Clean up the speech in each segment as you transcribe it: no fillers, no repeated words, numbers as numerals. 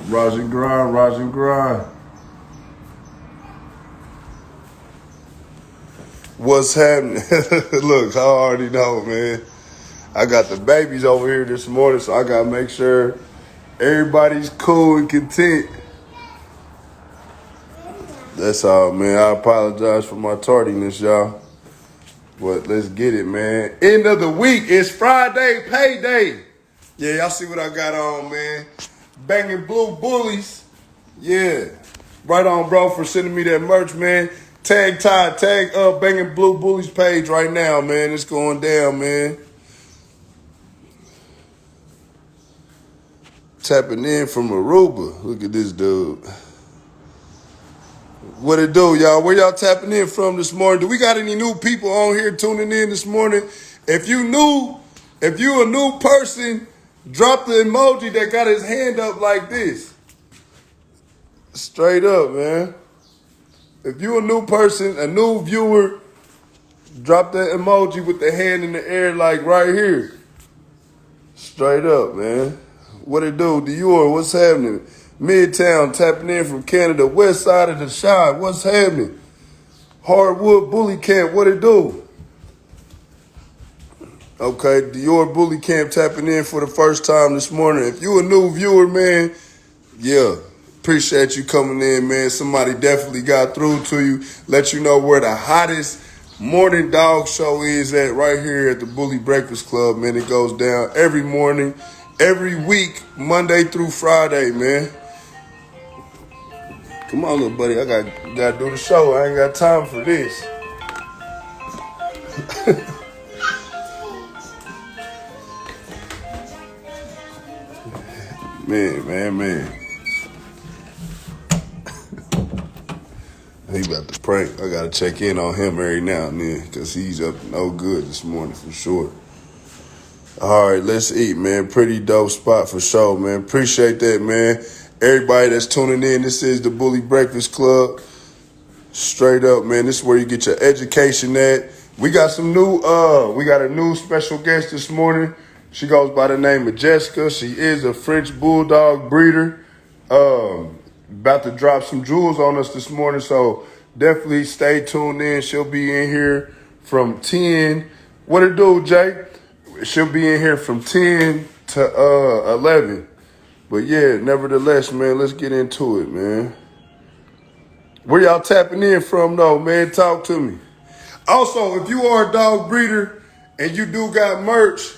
Rise and grind, rise and grind. What's happening? Look, I already know, man. I got the babies over here this morning, so I got to make sure everybody's cool and content. That's all, man. I apologize for my tardiness, y'all. But let's get it, man. End of the week. It's Friday, payday. Yeah, y'all see what I got on, man. Banging Blue Bullies. Yeah. Right on, bro, for sending me that merch, man. Tag Banging Blue Bullies page right now, man. It's going down, man. Tapping in from Aruba. Look at this dude. What it do, y'all? Where y'all tapping in from this morning? Do we got any new people on here tuning in this morning? If you a new person, drop the emoji that got his hand up like this. Straight up, man. If you a new person, a new viewer, drop that emoji with the hand in the air like right here. Straight up, man. What it do? Dior, what's happening? Midtown tapping in from Canada. West side of the Chi, what's happening? Hardwood Bully Camp, what it do? Okay, Dior Bully Camp tapping in for the first time this morning. If you a new viewer, man, yeah, appreciate you coming in, man. Somebody definitely got through to you. Let you know where the hottest morning dog show is at right here at the Bully Breakfast Club, man. It goes down every morning, every week, Monday through Friday, man. Come on, little buddy. I gotta do the show. I ain't got time for this. Man. He about to prank. I gotta check in on him every now and then because he's up to no good this morning for sure. All right, let's eat, man. Pretty dope spot for sure, man. Appreciate that, man. Everybody that's tuning in, this is the Bully Breakfast Club. Straight up, man. This is where you get your education at. We got a new special guest this morning. She goes by the name of Jessica. She is a French Bulldog breeder. About to drop some jewels on us this morning, so definitely stay tuned in. She'll be in here from 10. What it do, Jay? She'll be in here from 10 to 11. But yeah, nevertheless, man, let's get into it, man. Where y'all tapping in from, though, man? Talk to me. Also, if you are a dog breeder and you do got merch,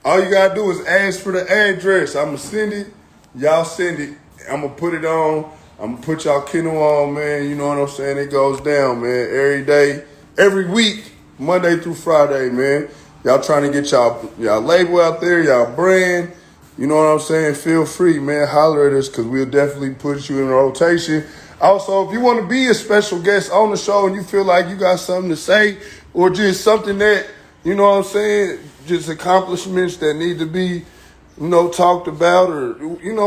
all you got to do is ask for the address. I'm going to send it. Y'all send it. I'm going to put it on. I'm going to put y'all kennel on, man. You know what I'm saying? It goes down, man. Every day, every week, Monday through Friday, man. Y'all trying to get y'all label out there, y'all brand. You know what I'm saying? Feel free, man. Holler at us because we'll definitely put you in rotation. Also, if you want to be a special guest on the show and you feel like you got something to say or just something that, you know what I'm saying, just accomplishments that need to be, talked about or,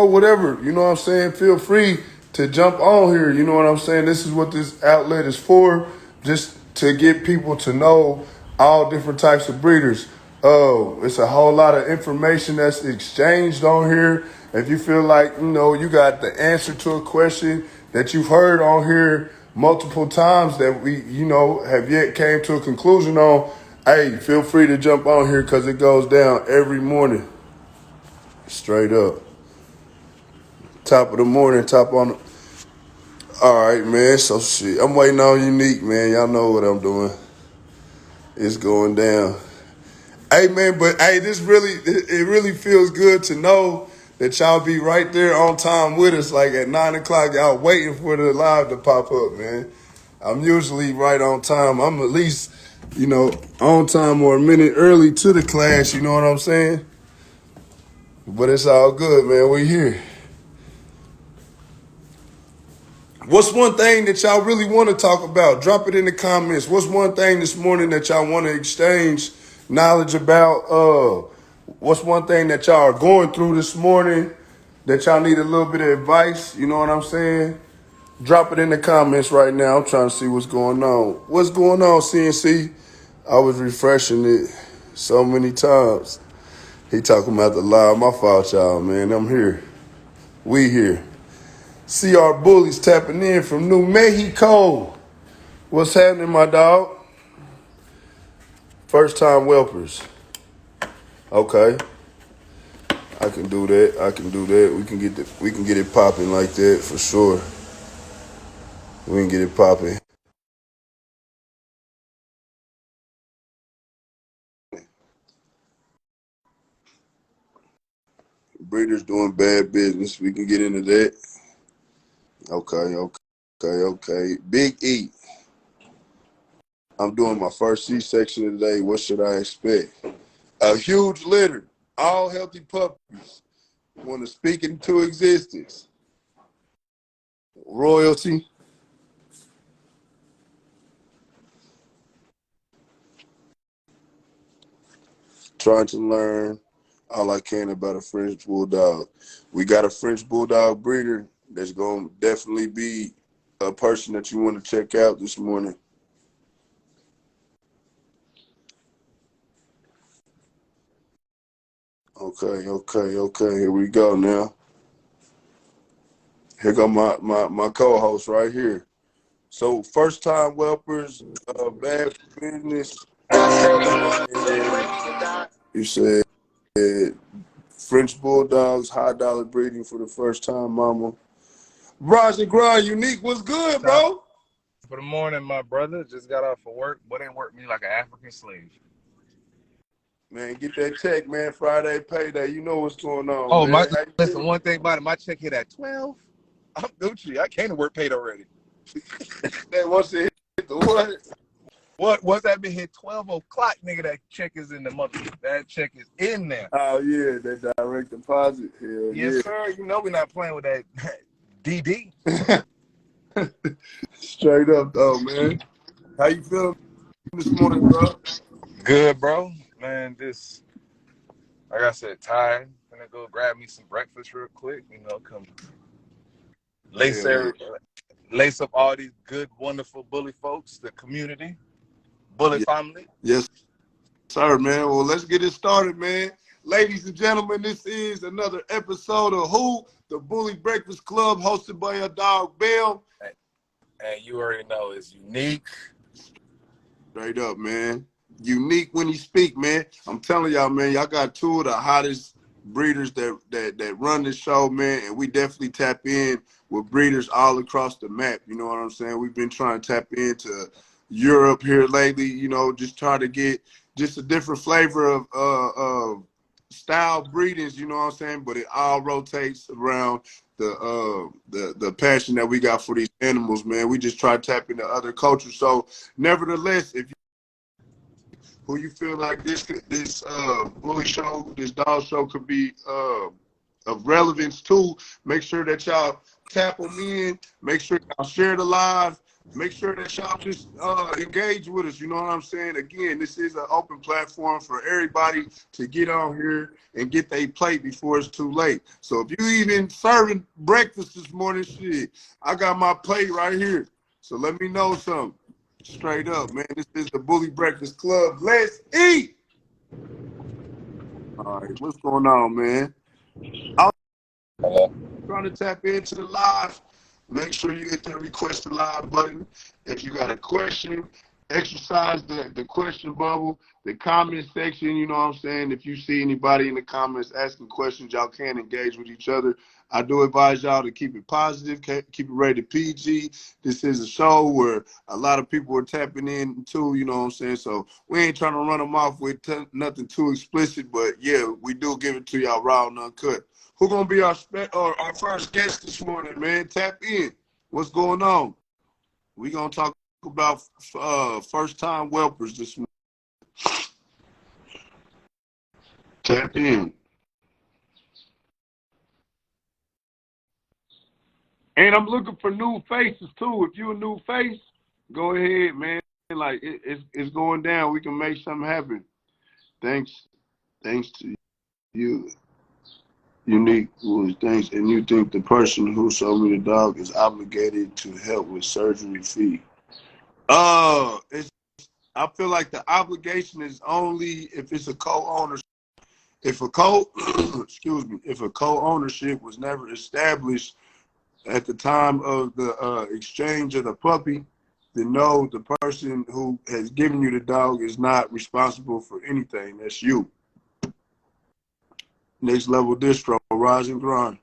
whatever, you know what I'm saying, feel free to jump on here. You know what I'm saying? This is what this outlet is for, just to get people to know all different types of breeders. It's a whole lot of information that's exchanged on here. If you feel like, you got the answer to a question that you've heard on here multiple times that we, have yet came to a conclusion on, hey, feel free to jump on here because it goes down every morning. Straight up. Top of the morning, top on the... All right, man, so shit. I'm waiting on Unique, man. Y'all know what I'm doing. It's going down. Hey, man, but hey, it really feels good to know that y'all be right there on time with us, like at 9 o'clock, y'all waiting for the live to pop up, man. I'm usually right on time. I'm at least, on time or a minute early to the class, you know what I'm saying? But it's all good, man. We here. What's one thing that y'all really want to talk about? Drop it in the comments. What's one thing this morning that y'all want to exchange knowledge about? What's one thing that y'all are going through this morning that y'all need a little bit of advice? You know what I'm saying? Drop it in the comments right now. I'm trying to see what's going on. What's going on, CNC? I was refreshing it so many times. He talking about the live. My fault, y'all, man. I'm here. We here. See our bullies tapping in from New Mexico. What's happening, my dog? First time whelpers. Okay. I can do that. I can do that. We can get it popping like that for sure. We can get it popping. Breeders doing bad business. We can get into that. Okay. Big E. I'm doing my first C-section today. What should I expect? A huge litter. All healthy puppies. Want to speak into existence. Royalty. Trying to learn all I can about a French Bulldog. We got a French Bulldog breeder that's going to definitely be a person that you want to check out this morning. Okay. Here we go now. Here go my co-host right here. So first time whelpers, bad for business. You said French Bulldogs, high dollar breeding for the first time, mama. Rise and grind, unique. What's good, bro? For the morning, my brother. Just got off of work, but they worked me like an African slave. Man, get that check, man. Friday payday. You know what's going on, Oh, man. listen, one thing about it, my check hit at 12. I'm Gucci. I came to work paid already. Then once it hit the what? Once that been hit 12 o'clock, nigga, that check is in the month. That check is in there. Oh, yeah, that direct deposit. Hell yes, yeah. sir. You know we're not playing with that DD. Straight up, though, man. How you feeling this morning, bro? Good, bro. Man, just, like I said, tired. Gonna go grab me some breakfast real quick. You know, come lace up all these good, wonderful bully folks, the community, bully family. Yes, sir, man. Well, let's get it started, man. Ladies and gentlemen, this is another episode of Who? The Bully Breakfast Club, hosted by your dog, Bam. And you already know it's unique. Straight up, man. Unique when you speak, man. I'm telling y'all, man, y'all got two of the hottest breeders that run the show, man, and we definitely tap in with breeders all across the map. You know what I'm saying? We've been trying to tap into Europe here lately, you know, just trying to get just a different flavor of style breedings, you know what I'm saying? But it all rotates around the passion that we got for these animals, man. We just try to tap into other cultures. So nevertheless, if who you feel like this bully show, this dog show could be of relevance to, make sure that y'all tap them in, make sure y'all share the live, make sure that y'all just engage with us. You know what I'm saying? Again, this is an open platform for everybody to get on here and get their plate before it's too late. So if you even serving breakfast this morning, shit, I got my plate right here. So let me know something. Straight up, man. This is the Bully Breakfast Club. Let's eat. All right, what's going on, man? I'm trying to tap into the live. Make sure you hit that request to live button. If you got a question, exercise the question bubble, the comment section, you know what I'm saying? If you see anybody in the comments asking questions, y'all can engage with each other. I do advise y'all to keep it positive, keep it rated PG. This is a show where a lot of people are tapping in too, you know what I'm saying? So we ain't trying to run them off with nothing too explicit, but yeah, we do give it to y'all raw and uncut. Who gonna be our first guest this morning, man? Tap in. What's going on? We gonna talk about first time whelpers this morning. Tap in. And I'm looking for new faces too. If you a new face, go ahead, man. Like it's going down. We can make something happen. Thanks to you. Unique was thanks, and you think the person who sold me the dog is obligated to help with surgery fee? I feel like the obligation is only if it's a co-ownership. If a excuse me, if a co-ownership was never established at the time of the exchange of the puppy, to know the person who has given you the dog is not responsible for anything. That's you. Next level distro, rise and grind.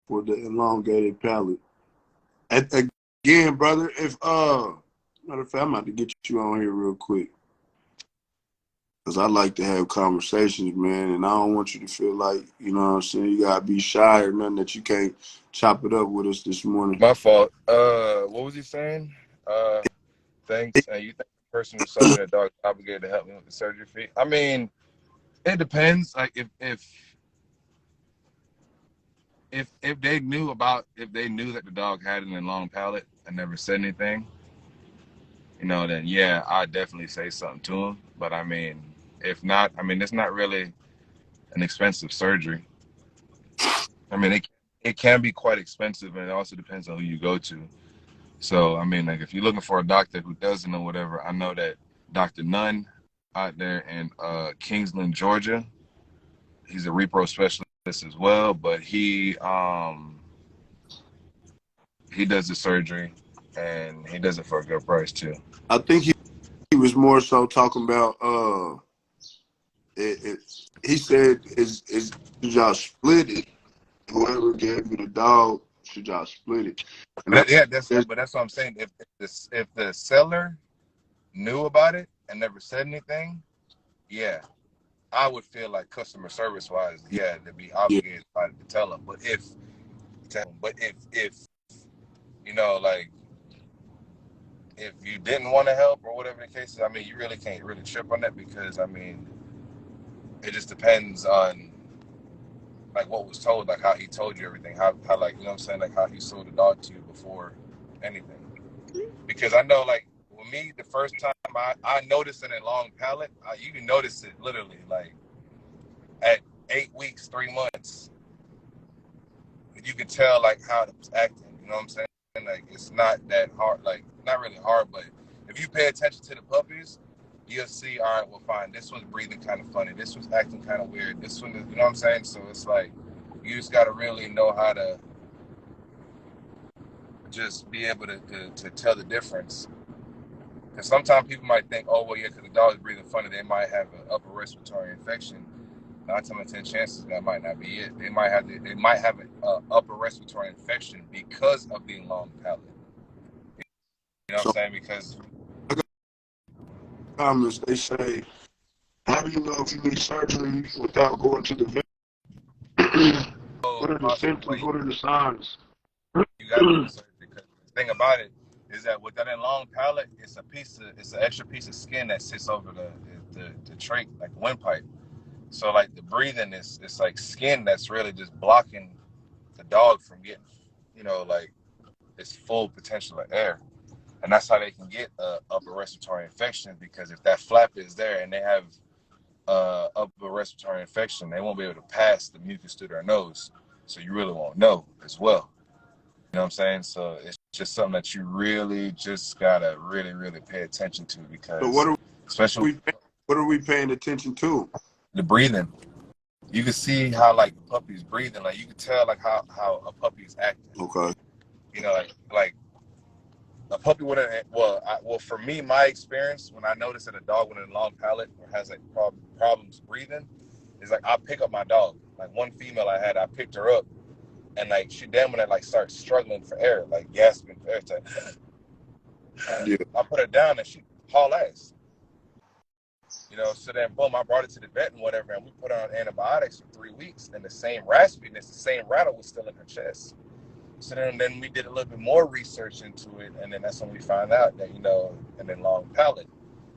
For the elongated palate. Again, brother, if matter of fact, I'm about to get you on here real quick. Because I like to have conversations, man, and I don't want you to feel like, you know what I'm saying, you gotta be shy or nothing that you can't chop it up with us this morning. My fault. What was he saying? Thanks. You think the person who sold me the dog is obligated to help me with the surgery fee? I mean, it depends. Like if they knew that the dog had an enlonged palate and never said anything, then yeah, I'd definitely say something to him. But I mean, if not, I mean, it's not really an expensive surgery. I mean, it can be quite expensive, and it also depends on who you go to. So I mean, like if you're looking for a doctor who doesn't know whatever, I know that Dr. Nunn out there in Kingsland, Georgia. He's a repro specialist as well, but he does the surgery and he does it for a good price too. I think he was more so talking about he said is should y'all split it? Whoever gave you the dog, should y'all split it? And But that's what I'm saying. If the seller knew about it and never said anything, yeah, I would feel like customer service wise, yeah, to be obligated to tell them. But if like if you didn't want to help or whatever the case is, I mean, you really can't really trip on that because I mean, it just depends on like what was told, like how he told you everything, how like you know what I'm saying, like how he sold the dog to you before anything. Because I know like with me, the first time I noticed an enlonged palate, you can notice it literally like at 8 weeks, 3 months. You can tell like how it was acting. You know what I'm saying? Like it's not that hard, like not really hard, but if you pay attention to the puppies, you'll see, all right, well fine, this one's breathing kind of funny, this one's acting kind of weird, this one is, you know what I'm saying? So it's like you just gotta really know how to just be able to tell the difference. Because sometimes people might think, oh well, yeah, because the dog is breathing funny, they might have an upper respiratory infection. 9 times out of 10 chances that might not be it. They might have an upper respiratory infection because of the enlonged palate. You know what I'm saying? Because comments they say, how do you know if you need surgery without going to the vet? What are the symptoms? What are the signs? You got to do the surgery because the thing about it is that with that enlonged palate, it's an extra piece of skin that sits over the trach, like the windpipe. So like the breathing it's like skin that's really just blocking the dog from getting, like its full potential of air. And that's how they can get upper respiratory infection, because if that flap is there and they have upper respiratory infection, they won't be able to pass the mucus through their nose. So you really won't know as well. You know what I'm saying? So it's just something that you really just gotta really, really pay attention to, because so what are we paying attention to? The breathing. You can see how like the puppy's breathing. Like you can tell like how a puppy's acting. Okay. Like a puppy with for me, my experience when I notice that a dog with a long palate or has like problems breathing is like I pick up my dog. Like one female I had, I picked her up, and like she damn when like starts struggling for air, like gasping for air. Yeah. I put her down and she haul ass. So then boom, I brought it to the vet and whatever, and we put her on antibiotics for 3 weeks, and the same raspiness, the same rattle was still in her chest. So then we did a little bit more research into it, and then that's when we found out that, an enlonged palate.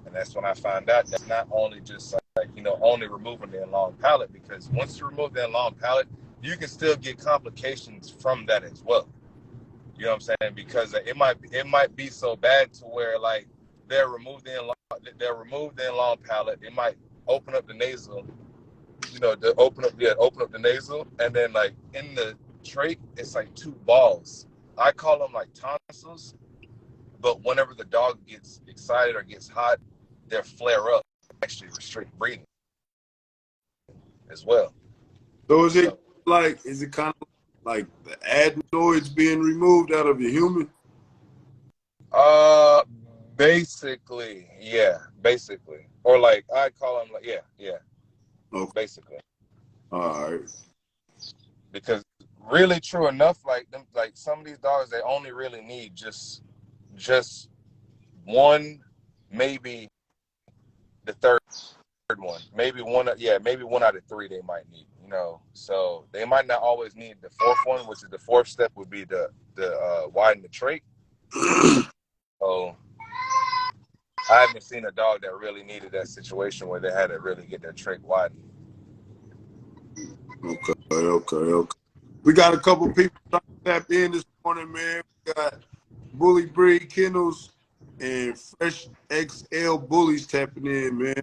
And that's when I found out that not only just like, only removing the enlonged palate, because once you remove the enlonged palate, you can still get complications from that as well. You know what I'm saying? Because it might be so bad to where like they'll remove the enlonged palate. It might open up the nasal, open up the nasal, and then like in the trach, it's like 2 balls. I call them like tonsils, but whenever the dog gets excited or gets hot, they'll flare up, actually restrict breathing. as well. So is it So, is it kind of like the adenoids being removed out of your human? uh, basically, yeah, basically, or like I call them, like, yeah, Okay. basically, All right. because really, true enough, like them, like some of these dogs, they only really need just one, maybe the third one, maybe one, maybe one out of three they might need, you know. So they might not always need the fourth one, which is the fourth step would be the widen the trait. So I haven't seen a dog that really needed that situation where they had to really get their trait widened. Okay. We got a couple people tapped in this morning, man. We got Bully Breed Kennels and Fresh XL Bullies tapping in, man.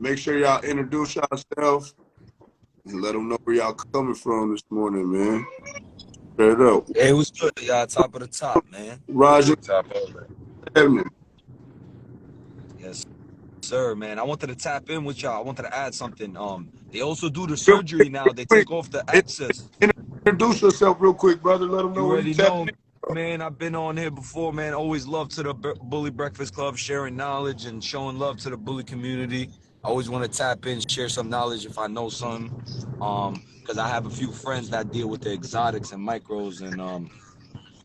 Make sure y'all introduce yourselves and let them know where y'all coming from this morning, man. Straight up. Hey, what's good, y'all? Top of the top, man. Roger. Top over. Yes, sir, man. I wanted to tap in with y'all. I wanted to add something. They also do the surgery now. They take off the access. Introduce yourself real quick, brother. Let them know You where you already tapping know, in. man. I've been on here before, man. Always love to the Bully Breakfast Club, sharing knowledge and showing love to the bully community. I always want to tap in, share some knowledge if I know something. Because I have a few friends that deal with the exotics and micros, and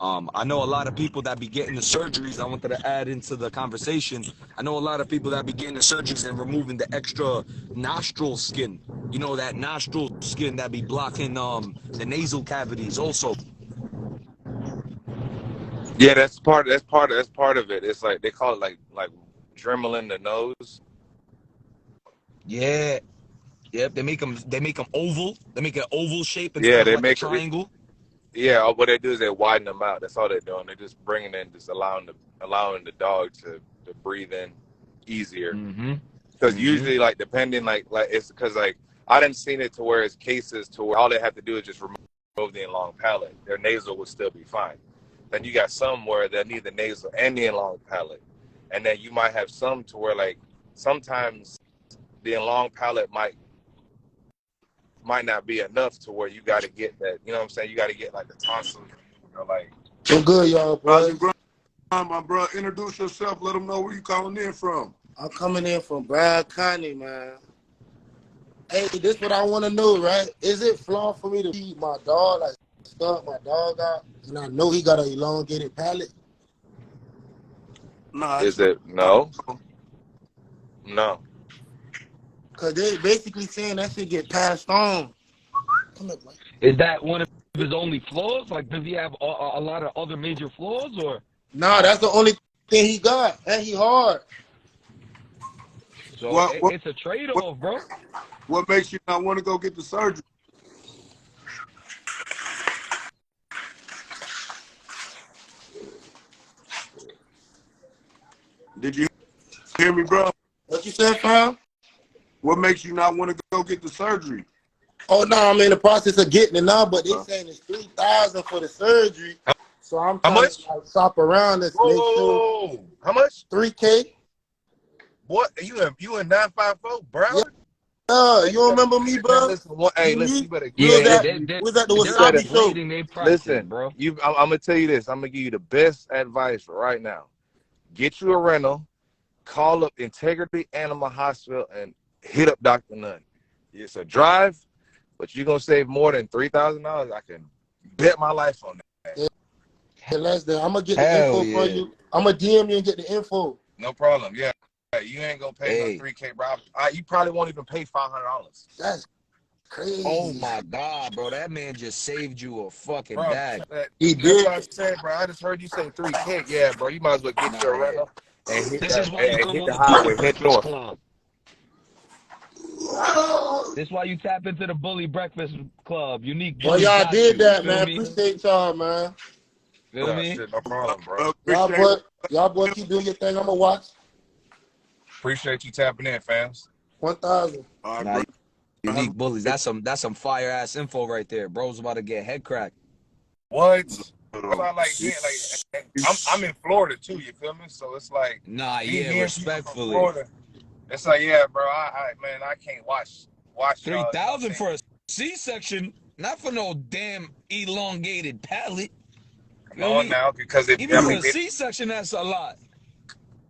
I know a lot of people that be getting the surgeries. I wanted to add into the conversation. I know a lot of people that be getting the surgeries and removing the extra nostril skin. You know, that nostril skin that be blocking the nasal cavities also. Yeah, that's part of it. It's like they call it like dremeling the nose. Yeah. Yep, they make them oval. They make an oval shape instead Yeah, of they like a make it. triangle. Yeah, what they do is they widen them out. That's all they're doing. They're just bringing in, just allowing the dog to breathe in easier. Mm-hmm. Because Mm-hmm. usually, like depending, like it's because like I didn't seen it to where it's cases to where all they have to do is just remove the long palate. Their nasal would still be fine. Then you got some where they need the nasal and the long palate, and then you might have some to where like sometimes the long palate might not be enough to where you got to get that. You know what I'm saying? You got to get like the tonsils, like. I'm good, y'all, Roger, boys. my bro. Introduce yourself. Let them know where you calling in from. I'm coming in from Brad County, man. Hey, this what I want to know, right? Is it flawed for me to feed my dog, like start my dog out, and I know he got an elongated palate? Nah, it's Is it no? No. Cause they basically saying that should get passed on. Come up, man. Is that one of his only flaws? Like, does he have a lot of other major flaws, or? Nah, that's the only thing he got, and he hard. So what it's a trade-off, bro. what makes you not want to go get the surgery? Did you hear me, bro? What you said, fam? What makes you not want to go get the surgery? Oh no, I'm in the process of getting it now, but they saying it's $3,000 for the surgery. So I'm How trying much? to like shop around and make sure Whoa! How much? $3K. What? You in 954, Yeah, Broward? you don't remember me, Man, bro? listen. Hey, listen. Me? You better. We You was Yeah, at better. they're we was at the they're better. Wasabi show. inflating their prices, Listen. bro. I'm gonna tell you this. I'm gonna give you the best advice right now. Get you a rental. Call up Integrity Animal Hospital and hit up Dr. Nunn. It's a drive, but you're gonna save more than $3,000. I can bet my life on that. Yeah, less than I'm gonna get the Hell info for yeah. you. I'm gonna DM you and get the info. No problem. Yeah. You ain't gonna pay no Hey. $3K, bro. You probably won't even pay $500. That's crazy. Oh my God, bro. That man just saved you a fucking Bro, bag. He that's did. what I said, bro. I just heard you say 3K. Yeah, bro. You might as well get you a Nah, yeah. rental and hit This is that why you and come hit on the the Bully highway, head Breakfast north. Club. This is why you tap into the Bully Breakfast Club. Unique Well, Bullies y'all got did you. that, Feel man. me? Appreciate y'all, man. Feel Nah, me? shit, no problem, bro. Appreciate Y'all boy keep doing your thing. I'ma watch. Appreciate you tapping in, fams. 1,000. All right, Nah, bro. Unique Bullies. That's some fire ass info right there. Bro's about to get head cracked. What? That's why I like hearing. Like, I'm in Florida too. You feel me? So it's like Nah, me yeah, hearing people from respectfully. Florida. It's like, yeah, bro. Man, I can't watch watch y'all. You know what I'm 3,000 saying? for a C-section, not for no damn elongated palate. Come Feel on me? now, because if Even I for mean, a C-section, that's a lot.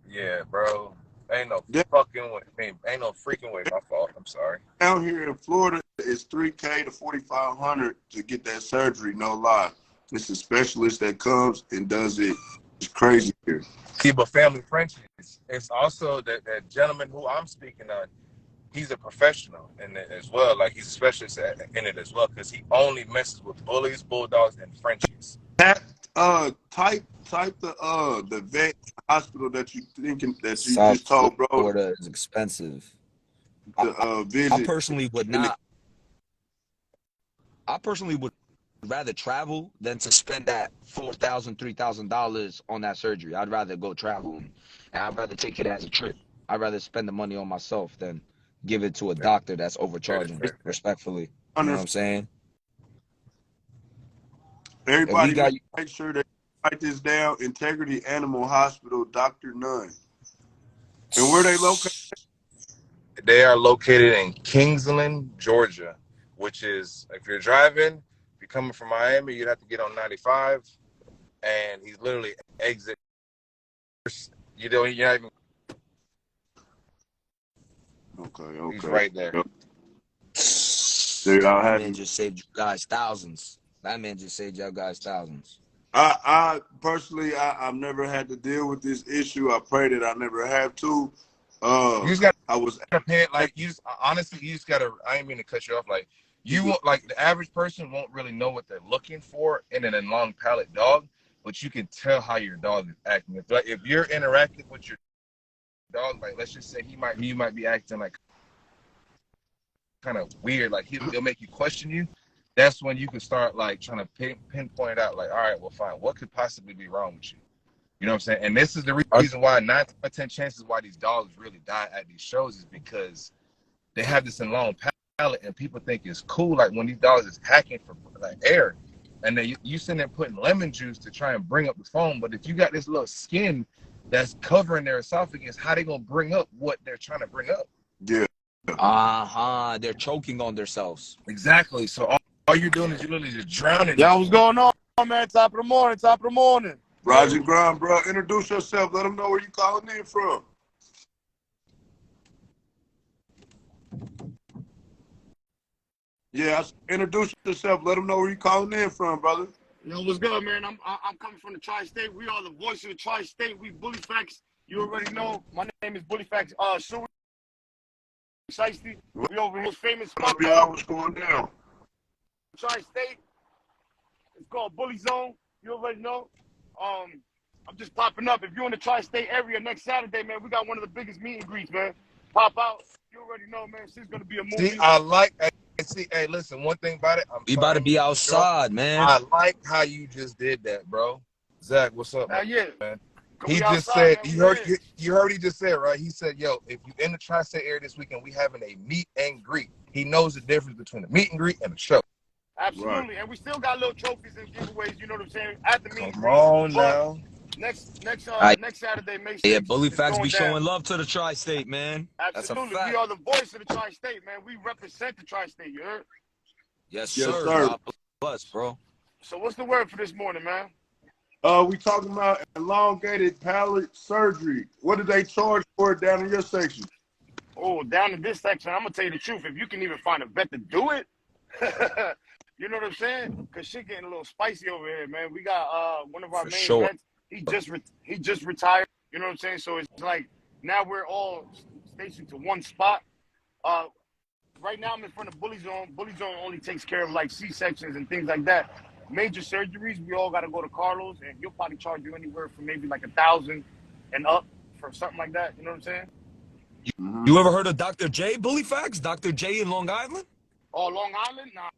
yeah, bro, ain't no Yeah. fucking way. I mean, ain't no freaking way. My fault. I'm sorry. Down here in Florida, it's $3K to $4,500 to get that surgery. No lie, it's a specialist that comes and does it. It's crazy here. See, but family friendship, it's also that gentleman who I'm speaking on. He's a professional in it as well. Like he's a specialist in it as well because he only messes with bullies, bulldogs, and Frenchies. That type the vet hospital that you thinking that you South just told, bro. Florida is expensive. The I visit. personally would not. I personally would rather travel than to spend that $4,000, $3,000 on that surgery. I'd rather go travel, and I'd rather take it as a trip. I'd rather spend the money on myself than give it to a doctor that's overcharging. Respectfully, you know what I'm saying? Everybody got- make sure they write this down. Integrity Animal Hospital, Dr. Nunn. And where they located? They are located in Kingsland, Georgia, which is if you're driving, if you're coming from Miami, you'd have to get on 95, and he's literally exit. You're not even. Okay. He's right there. That man just saved you guys thousands. That man just saved y'all guys thousands. I personally, I've never had to deal with this issue. I pray that I never have to. You just got. I was like you just honestly, you just gotta. I ain't mean to cut you off. Like you won't like the average person won't really know what they're looking for in a long palate dog, but you can tell how your dog is acting. If you're interacting with your dog, like let's just say he might be acting like kind of weird, like he'll make you question you. That's when you can start like trying to pinpoint out, like, all right, well, fine, what could possibly be wrong with you? You know what I'm saying? And this is the reason why 9 out of 10 chances why these dogs really die at these shows is because they have this in long palate, and people think it's cool, like when these dogs is hacking for like air, and then you sitting there putting lemon juice to try and bring up the foam, but if you got this little skin that's covering their esophagus, how they gonna bring up what they're trying to bring up? Yeah. They're choking on themselves. Exactly. So all you're doing is you're literally just drowning. Yo, what's going on, man? Top of the morning. Roger Grind, bro. Introduce yourself. Let them know where you calling in from. Yeah, introduce yourself. Let them know where you calling in from, brother. Yo, what's good, man? I'm coming from the Tri-State. We are the voice of the Tri-State. We Bully Facts. You already know. My name is Bully Facts. Shiesty. We over here, famous spot. What's going down? Tri-State. It's called Bully Zone. You already know. I'm just popping up. If you're in the Tri-State area next Saturday, man, we got one of the biggest meet and greets, man. Pop out. You already know, man. This is gonna be a movie. Hey, listen, one thing about it, We about to be outside, man. I like how you just did that, bro. Zach, what's up, man? Yeah. He just said, you heard he just said, right? He said, yo, if you in the Tri-State area this weekend, we having a meet and greet. He knows the difference between a meet and greet and a show. Absolutely. Right. And we still got little trophies and giveaways, you know what I'm saying? At the meet and greet. Come on now. Next Saturday, May 6th. Yeah, Bully Facts be showing love to the Tri-State, man. Absolutely. We are the voice of the Tri-State, man. We represent the Tri-State, you heard? Yes, sir. God bless, bro. So what's the word for this morning, man? We talking about elongated palate surgery. What did they charge for it down in your section? Oh, down in this section, I'm gonna tell you the truth. If you can even find a vet to do it, you know what I'm saying? Cause shit getting a little spicy over here, man. We got one of our main vets. He just retired. You know what I'm saying? So it's like now we're all stationed to one spot. Right now I'm in front of Bully Zone. Bully Zone only takes care of like C-sections and things like that. Major surgeries, we all got to go to Carlos, and he'll probably charge you anywhere from maybe like $1,000 and up for something like that. You know what I'm saying? You ever heard of Dr. J, Bully Facts? Dr. J in Long Island? Oh, Long Island? Nah.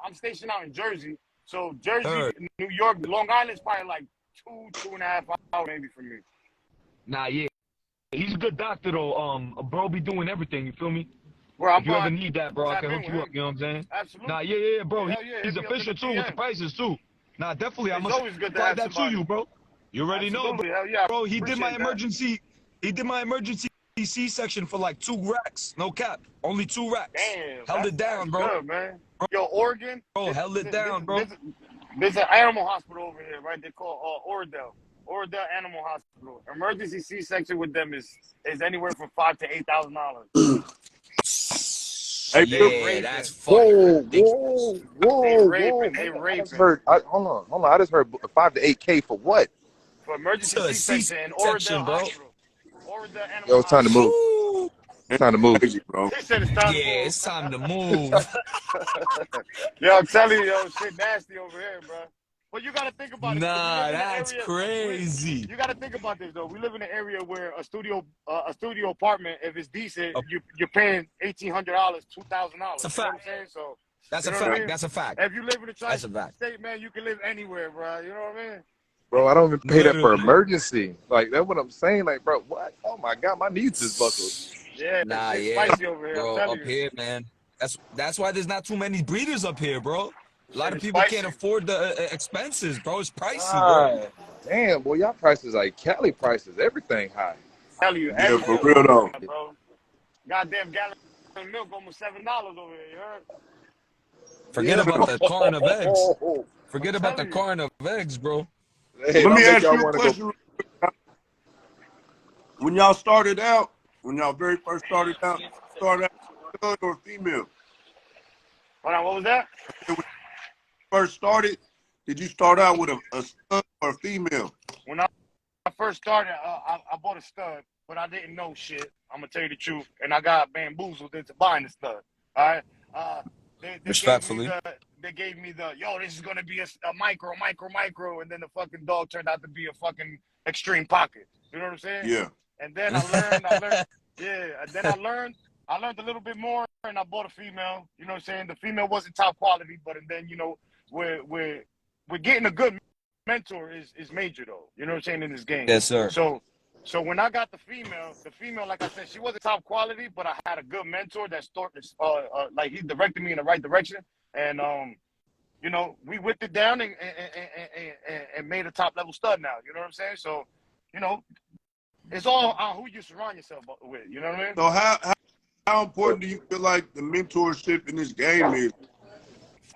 I'm stationed out in Jersey. So Jersey, New York, Long Island's probably like 2.5 hours maybe from me. Nah, yeah. He's a good doctor though. Bro be doing everything, you feel me? If you ever need that, bro, I can hook you up, you know what I'm saying? Absolutely. Nah, yeah, bro. He's efficient too with the prices too. Nah, definitely. I must provide that to you, bro. You already know, bro. Absolutely. Hell yeah, He did my emergency. He did my emergency. C-section for like 2 racks. No cap. Only 2 racks. Damn, Held it that's down, bro. good, man. Yo, Oregon, Bro, held it down, bro. there's an animal hospital over here, right? They call Oradell Animal Hospital. Emergency C-section with them is anywhere from $5,000 to $8,000. Hey, Yeah, that's Whoa, fucking ridiculous. They raping. Hold on. I just heard 5 to 8K for what? For emergency It's a C-section in C-section, Oradell bro. Hospital. Oradell Animal Yo, it's time to Hospital. move. Ooh. It's time to move. crazy, bro. He said it's time to Yeah, move. it's time to move. Yo, I'm telling you, yo, shit nasty over here, bro. But you gotta think about it. Nah, We live in that's an area, crazy. you gotta think about this though. We live in an area where a studio apartment, if it's decent, you're paying $1,800, $2,000. That's a You know what I'm fact. saying? So That's you a know what I fact. mean? That's a fact. If you live in the That's a tri-state, fact. man, you can live anywhere, bro. You know what I mean? Bro, I don't even pay that for Literally. emergency. Like, that's what I'm saying. Like, bro, what? Oh my God, my knees is buckled. Yeah, Nah, shit's yeah, spicy over here. bro. I'm telling Up you. here, man. That's why there's not too many breeders up here, bro. A lot Shit of is people spicy. can't afford the expenses, bro. It's pricey, bro. God damn, boy, y'all prices like Cali prices, everything high. I'm telling you, Yeah, everything, for real though. bro. Goddamn gallon of milk almost $7 over here. You heard? Forget Yeah. about the carton of eggs. Forget I'm about the telling you. carton of eggs, bro. Hey, Let me I'll make ask y'all you a want to go. question. When y'all started out, when y'all very first started out stud or female? Hold on, what was that? When you first started, did you start out with a stud or a female? When I first started, I bought a stud, but I didn't know shit. I'm gonna tell you the truth, and I got bamboozled into buying the stud. All right, they Respectfully. gave me the yo. This is gonna be a micro, and then the fucking dog turned out to be a fucking extreme pocket. You know what I'm saying? Yeah. And then I learned, yeah. And then I learned a little bit more, and I bought a female. You know what I'm saying? The female wasn't top quality, but and then you know we're getting a good mentor is major though. You know what I'm saying, in this game. Yes, sir. So when I got the female, like I said, she wasn't top quality, but I had a good mentor that started like he directed me in the right direction, and you know, we whipped it down and made a top level stud now. You know what I'm saying? So, you know, it's all on who you surround yourself with. You know what I mean? So how important do you feel like the mentorship in this game is?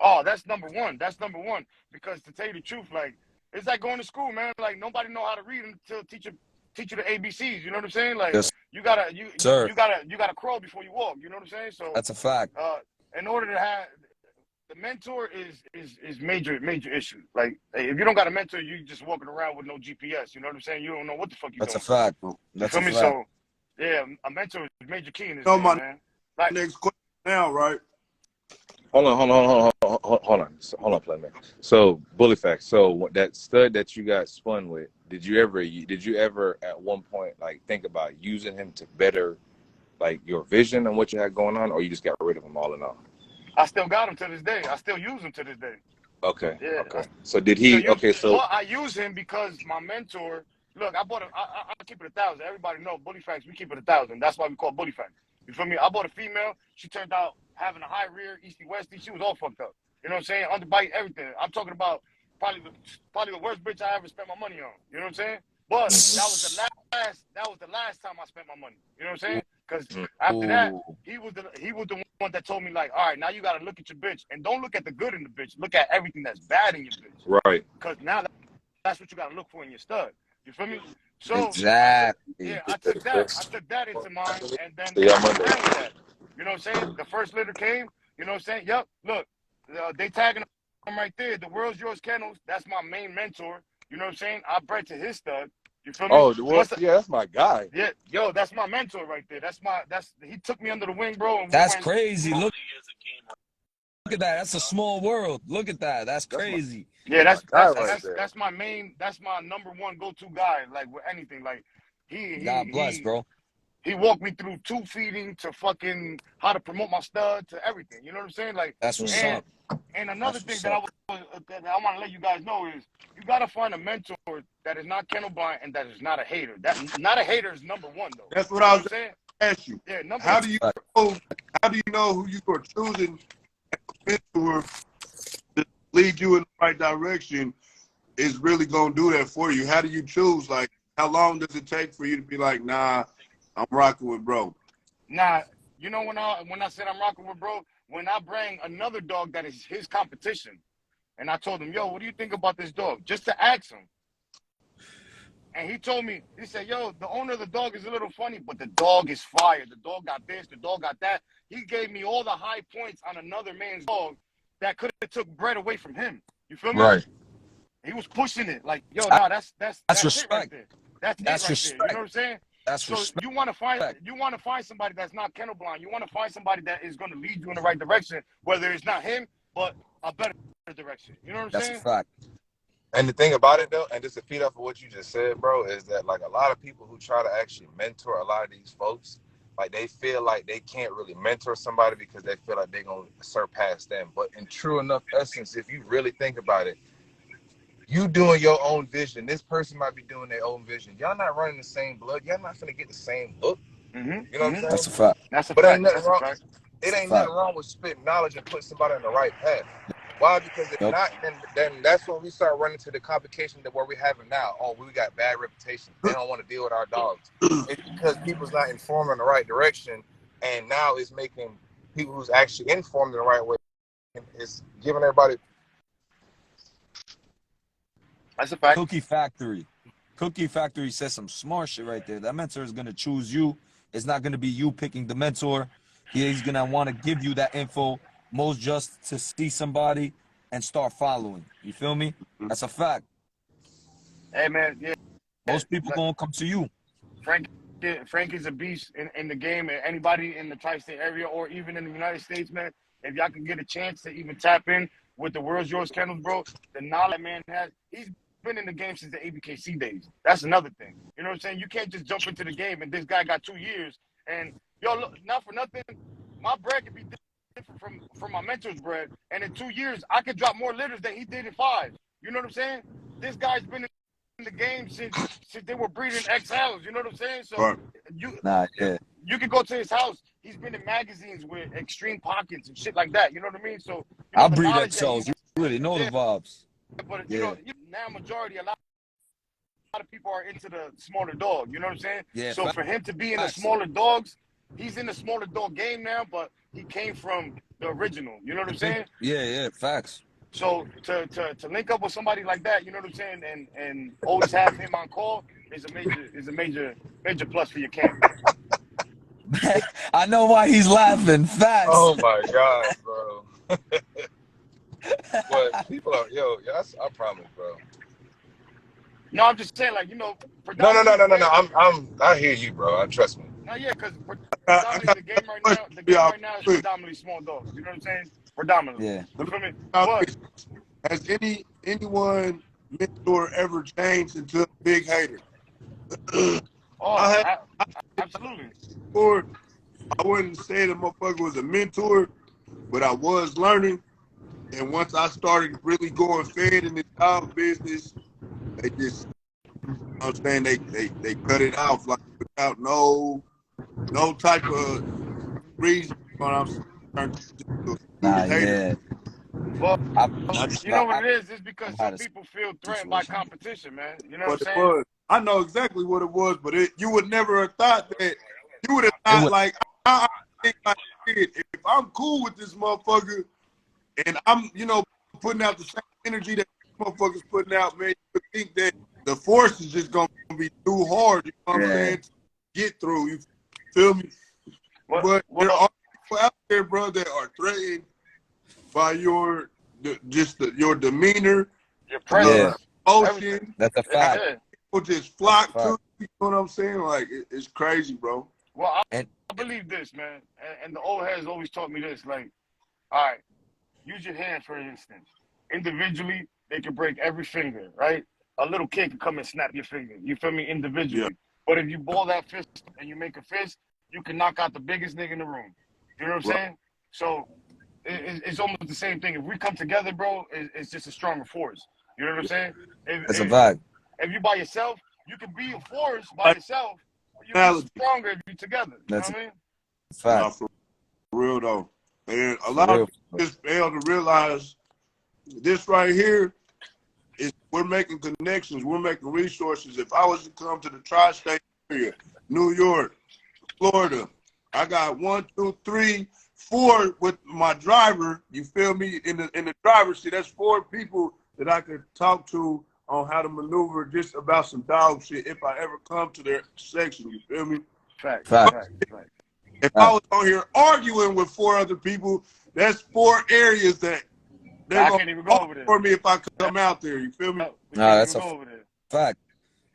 Oh, that's number one. That's number one. Because to tell you the truth, like it's like going to school, man. Like nobody know how to read until teach you the ABCs. You know what I'm saying? Like Yes, you gotta sir. you gotta crawl before you walk. You know what I'm saying? So That's a fact. in order to have the mentor is major issue. Like if you don't got a mentor, you just walking around with no GPS. You know what I'm saying? You don't know what the fuck you That's doing. a fact. You That's feel a me? fact. So yeah, a mentor is major key in this You know, game, my man. Like next question now, right? Hold on, Playman. So, Bully Facts. So, that stud that you got spun with, did you ever at one point like think about using him to better like your vision and what you had going on, or you just got rid of him all in all? I still got him to this day. I still use him to this day. Okay. Yeah. Okay. So did he? Okay. So well, I use him because my mentor. Look, I bought him. I keep it 1,000. Everybody know Bully Facts. We keep it 1,000. That's why we call Bully Facts. You feel me? I bought a female. She turned out having a high rear, easty westy. She was all fucked up. You know what I'm saying? Underbite, everything. I'm talking about probably the worst bitch I ever spent my money on. You know what I'm saying? But that was the last time I spent my money. You know what I'm saying? Because after that, he was the one that told me like, all right, now you got to look at your bitch and don't look at the good in the bitch. Look at everything that's bad in your bitch. right. Because now that's what you got to look for in your stud. You feel me? So Exactly. I took that into mind, and then I ran with that. You know what I'm saying? The first litter came. You know what I'm saying? Yep. Look, they tagging him right there. The World's Yours Kennels. That's my main mentor. You know what I'm saying? I bred to his stud. You feel me? Oh, yeah, that's my guy. Yeah, yo, that's my mentor right there. He took me under the wing, bro. And That's crazy. Look at that. That's a small world. Look at that. That's crazy. Yeah, that's my number one go-to guy. Like with anything, like God bless, bro. He walked me through tube feeding to fucking how to promote my stud to everything. You know what I'm saying? Like that's what's up. And another thing that I want to let you guys know is you gotta find a mentor that is not kennel blind and that is not a hater. That not a hater is number one though. That's what I was saying. Ask you. Yeah, how do you know who you are choosing as a mentor to lead you in the right direction is really gonna do that for you? How do you choose? Like, how long does it take for you to be like, nah, I'm rocking with bro. Nah, you know when I said I'm rocking with bro, when I bring another dog that is his competition, and I told him, yo, what do you think about this dog? Just to ask him. And he told me, he said, yo, the owner of the dog is a little funny, but the dog is fire. The dog got this, the dog got that. He gave me all the high points on another man's dog that could have took bread away from him. You feel me? Right. He was pushing it like, yo, nah, that's it right respect. there. That's That's it right respect. there. You know what I'm saying? That's So respect. you want to find somebody that's not kennel blind. You want to find somebody that is going to lead you in the right direction, whether it's not him, but a better direction. You know what I'm That's saying? a fact. And the thing about it, though, and just to feed off of what you just said, bro, is that, like, a lot of people who try to actually mentor a lot of these folks, like, they feel like they can't really mentor somebody because they feel like they're going to surpass them. But in true enough essence, if you really think about it, you doing your own vision. This person might be doing their own vision. Y'all not running the same blood. Y'all not finna get the same look. You know what I'm saying? That's a fact. That's a But fact. ain't nothing That's a wrong. fact. It ain't nothing wrong with spitting knowledge and putting somebody on the right path. Why? Because if Yep. not, then that's when we start running to the complication that where we're having now. Oh, we got bad reputation. They don't want to deal with our dogs. It's because people's not informed in the right direction, and now it's making people who's actually informed in the right way. It's giving everybody. That's a fact. Cookie Factory says some smart shit right there. That mentor is gonna choose you. It's not gonna be you picking the mentor. He's gonna want to give you that info, most just to see somebody and start following. You feel me? That's a fact. Hey man, yeah. Most people gonna come to you. Frank is a beast in the game, and anybody in the tri-state area or even in the United States, man, if y'all can get a chance to even tap in with the World's Yours Kennels, bro, the knowledge man has, he's been in the game since the ABKC days. That's another thing. You know what I'm saying? You can't just jump into the game and this guy got 2 years. And yo, look, not for nothing, my bread could be different from my mentor's bread. And in 2 years, I could drop more litters than he did in 5. You know what I'm saying? This guy's been in the game since they were breeding XLs. You know what I'm saying? So Right. you can go to his house. He's been in magazines with extreme pockets and shit like that. You know what I mean? So I the breed knowledge that XLs. You really know the vibes. but you know, now majority a lot of people are into the smaller dog. You know what I'm saying? Yeah. So for him to be in the smaller dogs, he's in the smaller dog game now, but he came from the original. You know what I'm saying? Yeah, facts. So to link up with somebody like that, you know what I'm saying, and always have him on call is a major plus for your camp. I know why he's laughing. Facts. Oh my God, bro. But people are I promise, bro. No, I'm just saying, like, you know, No. I hear you, bro. Trust me. No, yeah, because predominantly the game right now is predominantly small dogs. You know what I'm saying? Predominantly. Yeah. You feel me? But Has anyone mentor ever changed into a big hater? Absolutely. Or I wouldn't say the motherfucker was a mentor, but I was learning. And once I started really going fed in the dog business, they just, you know what I'm saying, they cut it off like without no type of reason. You know what I'm saying? Yeah. Well, you know what it is? It's because some people feel threatened by competition, man. You know what I'm saying? I know exactly what it was, but you would never have thought that. You would have thought, like, I think like, if I'm cool with this motherfucker and I'm, you know, putting out the same energy that this motherfucker's putting out, man, you would think that the force is just going to be too hard, you know what I'm saying, to get through. You feel me? But there are people out there, bro, that are threatened by your demeanor, your presence, emotion. That's a fact. People just flock to you know what I'm saying? Like, it's crazy, bro. Well, I believe this, man. And the old heads always taught me this. Like, all right, use your hand, for instance. Individually, they can break every finger, right? A little kid can come and snap your finger. You feel me? Individually. Yeah. But if you ball that fist and you make a fist, you can knock out the biggest nigga in the room. You know what I'm saying? So it's almost the same thing. If we come together, bro, it's just a stronger force. You know what I'm saying? That's a fact. If you by yourself, you can be a force by yourself, but you're stronger if you're together. You know what I mean? Fact. For real, though. And a lot of people just fail to realize this right here is we're making connections. We're making resources. If I was to come to the tri-state area, New York, Florida. I got 1, 2, 3, 4 with my driver. You feel me? In the driver's seat, that's 4 people that I could talk to on how to maneuver just about some dog shit if I ever come to their section. You feel me? Fact. If I was on here arguing with 4 other people, that's 4 areas that they're I can't even go over there for me if I come out there. You feel me? Nah, that's a go over there. fact.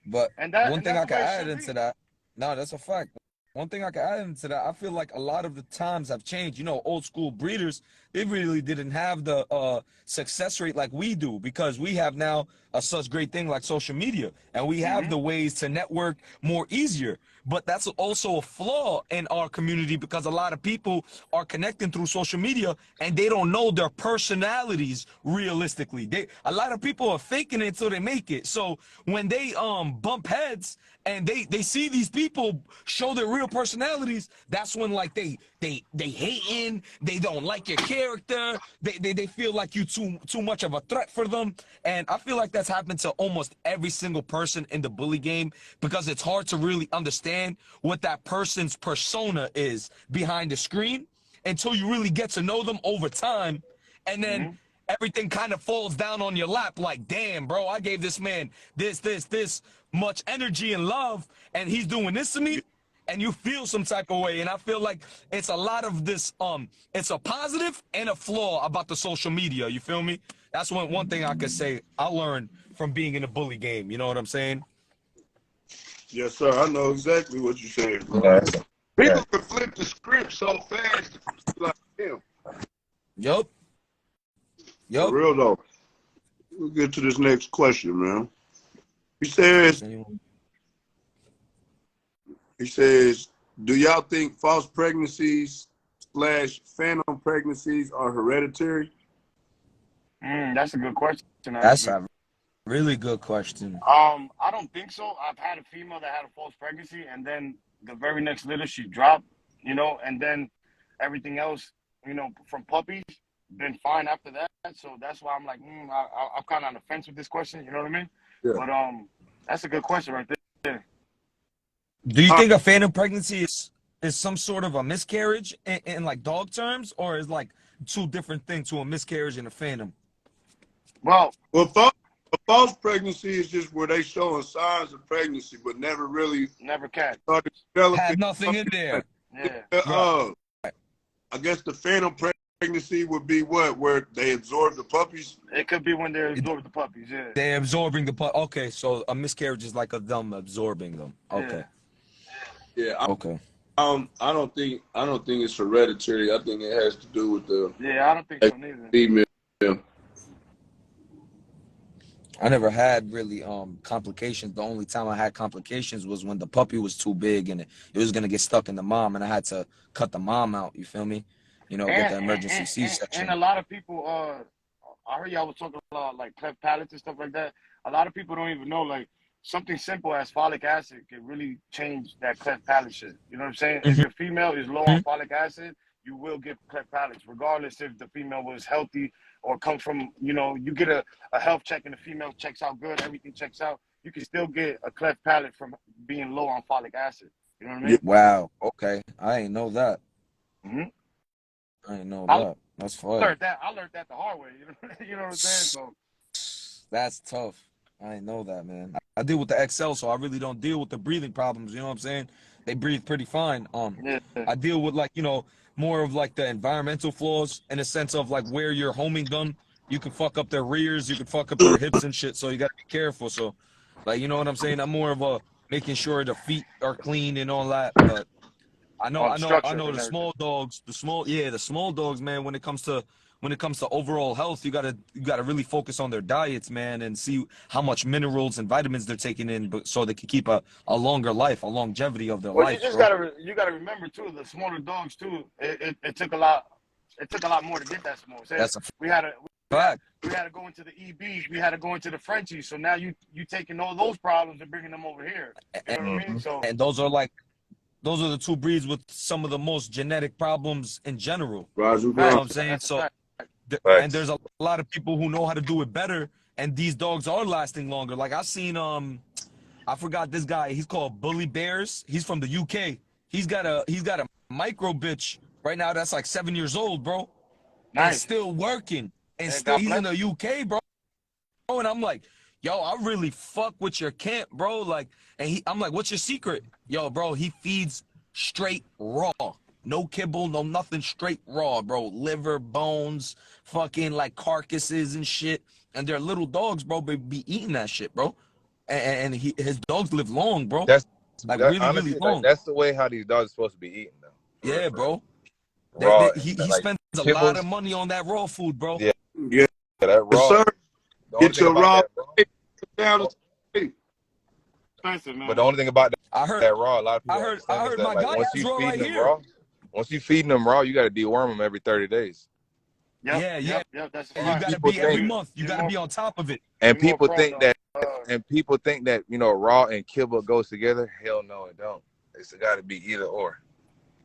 But one thing I that's can the way it add should into be. that, no, that's a fact. One thing I can add into that, I feel like a lot of the times have changed. You know, old school breeders, they really didn't have the success rate like we do because we have now a such great thing like social media, and we have the ways to network more easier. But that's also a flaw in our community because a lot of people are connecting through social media and they don't know their personalities realistically. A lot of people are faking it until they make it. So when they bump heads and they see these people show their real personalities, that's when like they hating, they don't like your character, they feel like you too much of a threat for them. And I feel like that's happened to almost every single person in the bully game because it's hard to really understand what that person's persona is behind the screen until you really get to know them over time. And then everything kind of falls down on your lap like, damn, bro, I gave this man this much energy and love, and he's doing this to me, and you feel some type of way. And I feel like it's a lot of this, it's a positive and a flaw about the social media, you feel me? That's one thing I could say I learned from being in the bully game, you know what I'm saying? Yes, sir. I know exactly what you're saying, bro. Yeah. People can flip the script so fast, like him. Yup. For real though. We'll get to this next question, man. He says, do y'all think false pregnancies / phantom pregnancies are hereditary? That's a good question. That's a really good question. I don't think so. I've had a female that had a false pregnancy, and then the very next litter she dropped, you know, and then everything else, you know, from puppies, been fine after that. So that's why I'm like, I'm kind of on the fence with this question. You know what I mean? Yeah. But that's a good question right there. Do you think a phantom pregnancy is some sort of a miscarriage in like dog terms, or is like 2 different things to a miscarriage and a phantom? Well, a false pregnancy is just where they showing signs of pregnancy, but never catch. started developing. Had nothing in there. Yeah. I guess the phantom pregnancy would be where they absorb the puppies. It could be when they absorb the puppies. Yeah. They're absorbing the okay, so a miscarriage is like them absorbing them. Okay. Yeah. Okay. I don't think it's hereditary. I think it has to do with the I don't think so neither. female. I never had really complications. The only time I had complications was when the puppy was too big and it was gonna get stuck in the mom, and I had to cut the mom out. You feel me? You know, get the emergency C-section. And a lot of people, I heard y'all was talking about like cleft palates and stuff like that. A lot of people don't even know like something simple as folic acid can really change that cleft palate shit. You know what I'm saying? If your female is low on folic acid, you will get cleft palates, regardless if the female was healthy or comes from, you know, you get a health check and the female checks out good, everything checks out. You can still get a cleft palate from being low on folic acid. You know what I mean? Wow. Okay. I ain't know that. I ain't know that. That's funny. I learned that the hard way. You know what I'm saying? So that's tough. I ain't know that, man. I deal with the XL, so I really don't deal with the breathing problems. You know what I'm saying? They breathe pretty fine. I deal with like, you know, more of like the environmental flaws in a sense of like where you're homing them. You can fuck up their rears, you can fuck up their hips and shit. So you gotta be careful. So, like, you know what I'm saying? I'm more of a making sure the feet are clean and all that. But I know the small dogs, the small dogs, man, when it comes to overall health, you gotta really focus on their diets, man, and see how much minerals and vitamins they're taking in, so they can keep a longer life, a longevity of their life. You gotta remember too, the smaller dogs too. It took a lot more to get that small. We had to go into the EBs, we had to go into the Frenchies. So now you taking all those problems and bringing them over here. You know what I mean? So and those are the 2 breeds with some of the most genetic problems in general. Roger, you know what I'm saying? So. And there's a lot of people who know how to do it better, and these dogs are lasting longer. Like I seen, I forgot this guy. He's called Bully Bears. He's from the UK. he's got a micro bitch right now that's like 7 years old, bro, and Nice. still working, and Yeah, still God he's in bless. the UK, bro. And I'm like, yo, I really fuck with your camp, bro. Like, and I'm like, what's your secret? Yo, bro, he feeds straight raw. No kibble, no nothing, straight raw, bro. Liver, bones, fucking like carcasses and shit. And they're little dogs, bro, but be eating that shit, bro. And his dogs live long, bro. That's Like that really, really honestly, like long. that's the way how these dogs are supposed to be eating though. For real, Yeah, for real. bro. Raw and He like spends a lot of kibbles. money on that raw food, bro. Yeah, Yeah, that yes, raw. sir. The only Get thing your about raw that raw, down to sleep. Expensive, but man. the only thing about I heard that raw, a lot of people I don't heard I understand is heard that my like guy has raw right here. once you feeding them raw, you got to deworm them every 30 days. Yep, Yeah, yeah. yep. That's a And you fact. gotta People be every think month. You gotta be on top of it. and You're more people prone think to, that you know raw and kibble goes together. Hell no, it don't. It's got to be either or.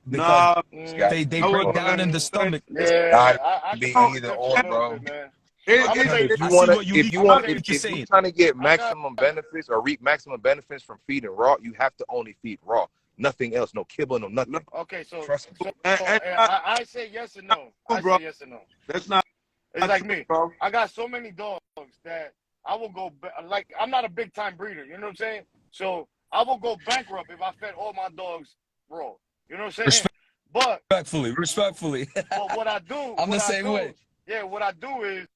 Because Nah, It's got to they be either break no, or. down in the stomach. It's yeah, got I to can be beg the either difference or, a little bro. bit, man. it, I'm gonna it, tell you If this. you I want see to, what if you I'm gonna want, tell you you're if you're saying. trying to get I got maximum benefits or reap maximum benefits from feeding raw, you have to only feed raw. Nothing else, no kibble, no nothing. no, okay. So Trust me. I say yes and no. I bro. say yes and no. That's not It's like true, me. bro. I got so many dogs that I will go like I'm not a big time breeder. You know what I'm saying? So I will go bankrupt if I fed all my dogs raw. You know what I'm saying? But Respectfully. but what I do, I'm the same way. yeah, what I do is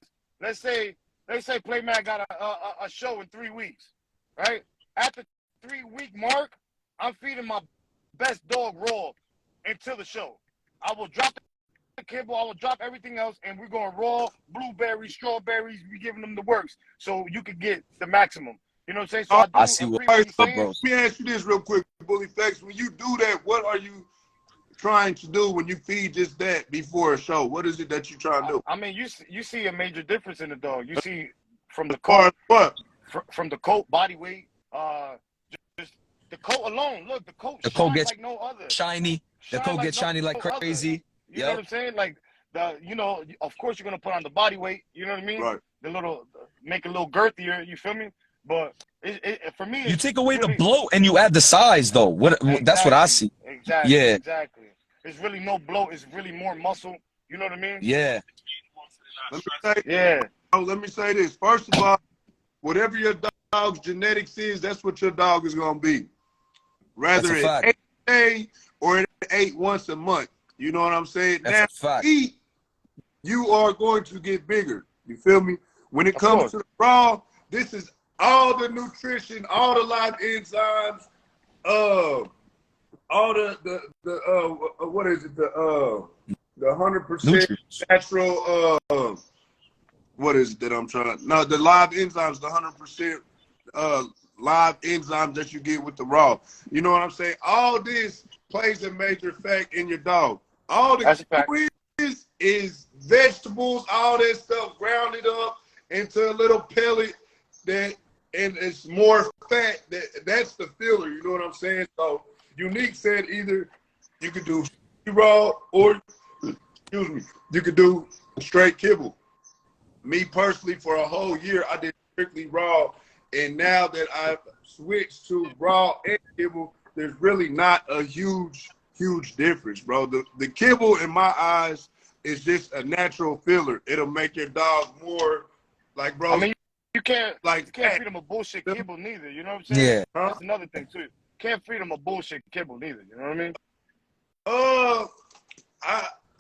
let's say Playman got a show in 3 weeks, right? At the 3 week mark, I'm feeding my best dog raw until the show. I will drop the kibble, I will drop everything else, and we're going raw, blueberries, strawberries, we giving them the works so you could get the maximum. You know what I'm saying? So I do I see agree what what he's so saying. bro. let me ask you this real quick, Bully Facts. When you do that, what are you trying to do when you feed just that before a show? What is it that you trying to do? I mean, you see a major difference in the dog. You see from the As far as coat, what? from the coat, body weight, just the coat alone. Look, the coat The coat shines gets like no other. shiny. The coat gets shiny like no other. crazy. You know what I'm saying? Like of course you're gonna put on the body weight. You know what I mean? Right. The little make it a little girthier. You feel me? But for me, You it's take away really, the bloat and you add the size, though. That's what I see. Yeah, Exactly. It's really no bloat. It's really more muscle. You know what I mean? yeah. Let me say this. First of all, whatever your dog's genetics is, that's what your dog is gonna be. Rather That's a it fact. ate a day or it ate once a month. You know what I'm saying? That's now, a fact. eat, you are going to get bigger. You feel me? When it comes course. to the raw, this is all the nutrition, all the live enzymes, all the what is it? The 100% Nutrients. natural what is it that I'm trying? No, the live enzymes, the 100% live enzymes that you get with the raw. You know what I'm saying? All this plays a major fact in your dog. All the That's a fact. is vegetables, all that stuff grounded up into a little pellet that, and it's more fat. That's the filler. You know what I'm saying? So Unique said either you could do raw or you could do straight kibble. Me personally, for a whole year, I did strictly raw, and now that I've switched to raw and kibble, there's really not a huge difference, bro. The kibble, in my eyes, is just a natural filler. It'll make your dog more like, bro. I mean, you can't feed them a bullshit kibble neither. You know what I'm saying? Yeah. That's another thing too. Can't feed them a bullshit kibble neither. You know what I mean?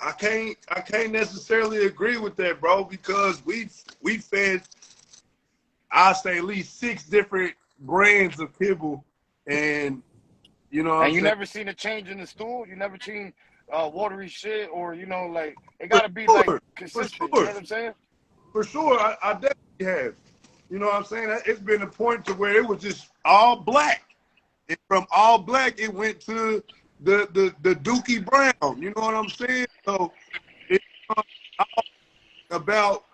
I can't necessarily agree with that, bro, because we fed, I say, at least 6 different brands of kibble, and you know. And you never seen a change in the stool. You never seen watery shit, or like it gotta be like consistent. You know what I'm saying? For sure, I definitely have. You know what I'm saying? It's been a point to where it was just all black, and from all black it went to the Dookie Brown. You know what I'm saying? So it's about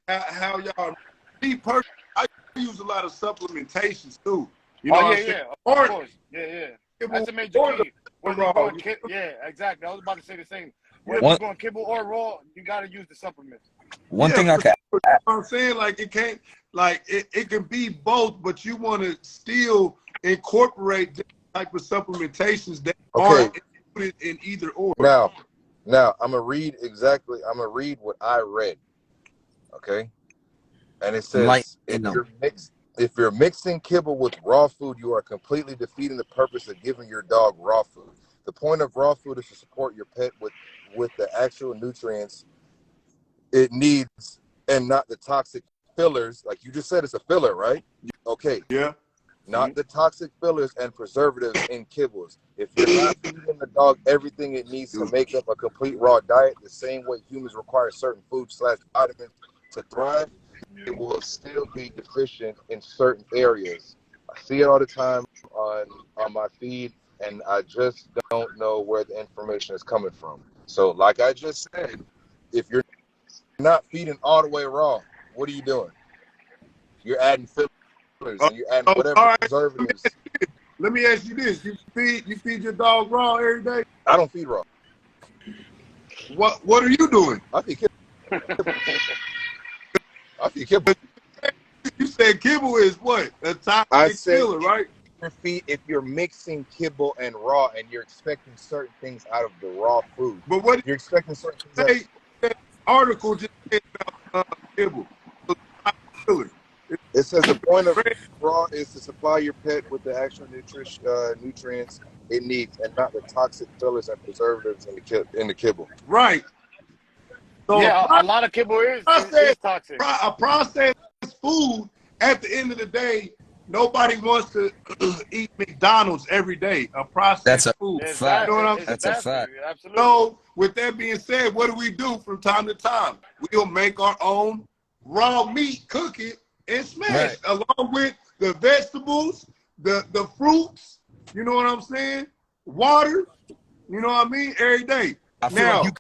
how y'all. Me personally, I use a lot of supplementations too. You know what I'm saying? Of course. Yeah. That's a major key. Whether you're going yeah, exactly. I was about to say the same. Whether you're going kibble or raw, you got to use the supplements. One thing I can. You know what I'm saying, like, it can't, like, it can be both, but you want to still incorporate type of supplementations that Okay. aren't included in either or. Now, I'm gonna read what I read. Okay, and it says Enlighten them. if you're mixing kibble with raw food, you are completely defeating the purpose of giving your dog raw food. The point of raw food is to support your pet with the actual nutrients it needs and not the toxic fillers. Like you just said, it's a filler, right? Okay. Yeah. Not the toxic fillers and preservatives in kibbles. If you're not feeding the dog everything it needs to make up a complete raw diet, the same way humans require certain food/vitamins to thrive, it will still be deficient in certain areas. I see it all the time on my feed, and I just don't know where the information is coming from. So, like I just said, if you're not feeding all the way raw, what are you doing? You're adding fillers and you're adding whatever all right. preservatives. Let me ask you this: you feed your dog raw every day? I don't feed raw. What are you doing? I feed kibble. I feed kibble. You said kibble is what? A toxic filler, right? If you're mixing kibble and raw and you're expecting certain things out of the raw food, But what you're expecting certain things. that article just said about kibble? Filler. It says the point of raw is to supply your pet with the actual nutrients it needs, and not the toxic fillers and preservatives in the kibble. Right. So yeah, a lot of kibble is toxic. A processed food, at the end of the day, nobody wants to eat McDonald's every day. A processed food. Fact. You know what I'm saying? That's a fact. Absolutely. So, with that being said, what do we do from time to time? We'll make our own raw meat, cook it, and smash, along with the vegetables, the fruits, you know what I'm saying? Water, you know what I mean? Every day. I feel like you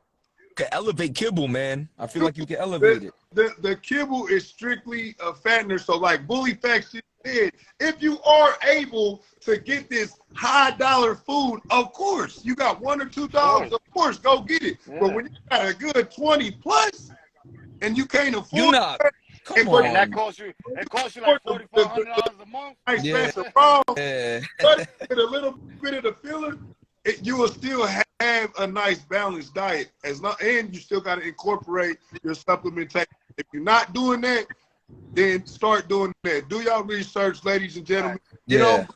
can elevate kibble, man. I feel like you can elevate it. The kibble is strictly a fattener. So like Bully Facts said, if you are able to get this high dollar food, of course, you got $1 or $2, of course, go get it. Yeah. But when you got a good 20 plus and you can't afford come on. And that costs you like $4,500 a month. Yeah. But with a little bit of the filler, you will still have a nice balanced diet and you still got to incorporate your supplementation. If you're not doing that, then start doing that. Do y'all research, ladies and gentlemen. Get on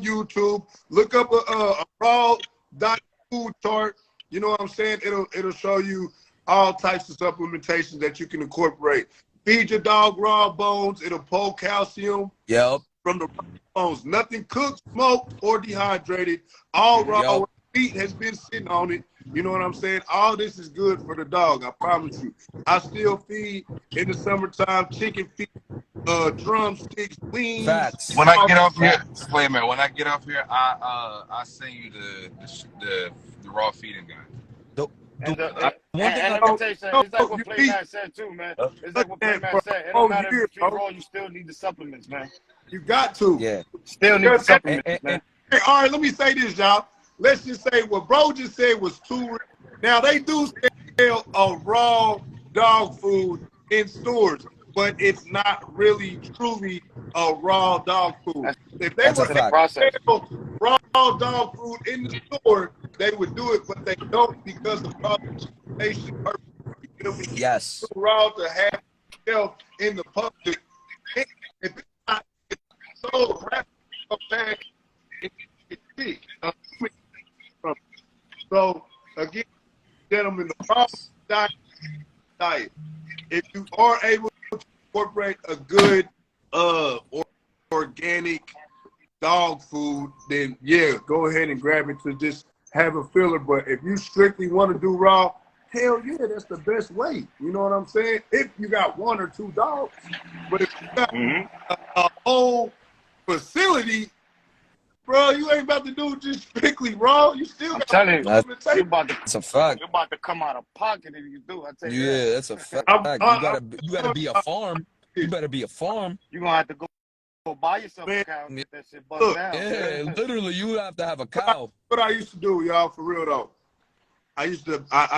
YouTube, look up a raw diet food chart. You know what I'm saying? It'll show you all types of supplementations that you can incorporate. Feed your dog raw bones. It'll pull calcium from the bones. Nothing cooked, smoked, or dehydrated. All raw meat has been sitting on it. You know what I'm saying? All this is good for the dog. I promise you. I still feed in the summertime chicken feet, drumsticks, wings. Facts. When I get off here, wait a minute. When I get off here, I send you the raw feeding guide. And let me tell you something, it's like what Playman said too, man. It's like what Playman said. It don't matter if you feed raw, you still need the supplements, man. You got to. Yeah. Still need the supplements, man. Hey, all right, let me say this, y'all. Let's just say what bro just said was too. Now, they do sell a raw dog food in stores, but it's not really truly a raw dog food. If they were to sell raw dog food in the store, they would do it, but they don't because of processation purposes. Yes. It's too raw to have itself in the public. If it's not sold wrapped up back, it's big. So, again, gentlemen, the raw diet, if you are able to incorporate a good organic dog food, then yeah, go ahead and grab it to just have a filler. But if you strictly want to do raw, hell yeah, that's the best way. You know what I'm saying? If you got 1 or 2 dogs, but if you got a whole facility, bro, you ain't about to do just strictly raw. You still got to that's a fact. You're about to come out of pocket if you do. I tell you that. That's a fact. You gotta be a farm. You better be a farm. You're gonna have to go buy yourself a cow and get that shit buzzed down. Yeah, literally, you have to have a cow. What I used to do, y'all, for real though, I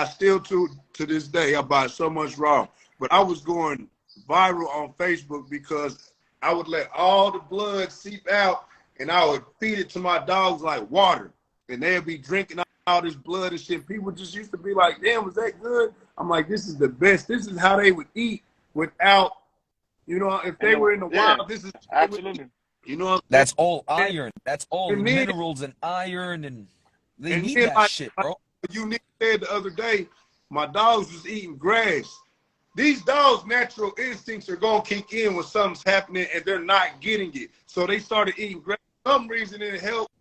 still to this day, I buy so much raw, but I was going viral on Facebook because I would let all the blood seep out and I would feed it to my dogs like water, and they'd be drinking all this blood and shit. People just used to be like, damn, was that good? I'm like, this is the best. This is how they would eat without, you know, if they were in the wild, this is absolutely. You know what I'm That's all iron. That's all and then, minerals and iron, and they and need then that shit, bro. Unique said the other day, my dogs was eating grass. These dogs' natural instincts are going to kick in when something's happening and they're not getting it. So they started eating grass. For some reason, it helped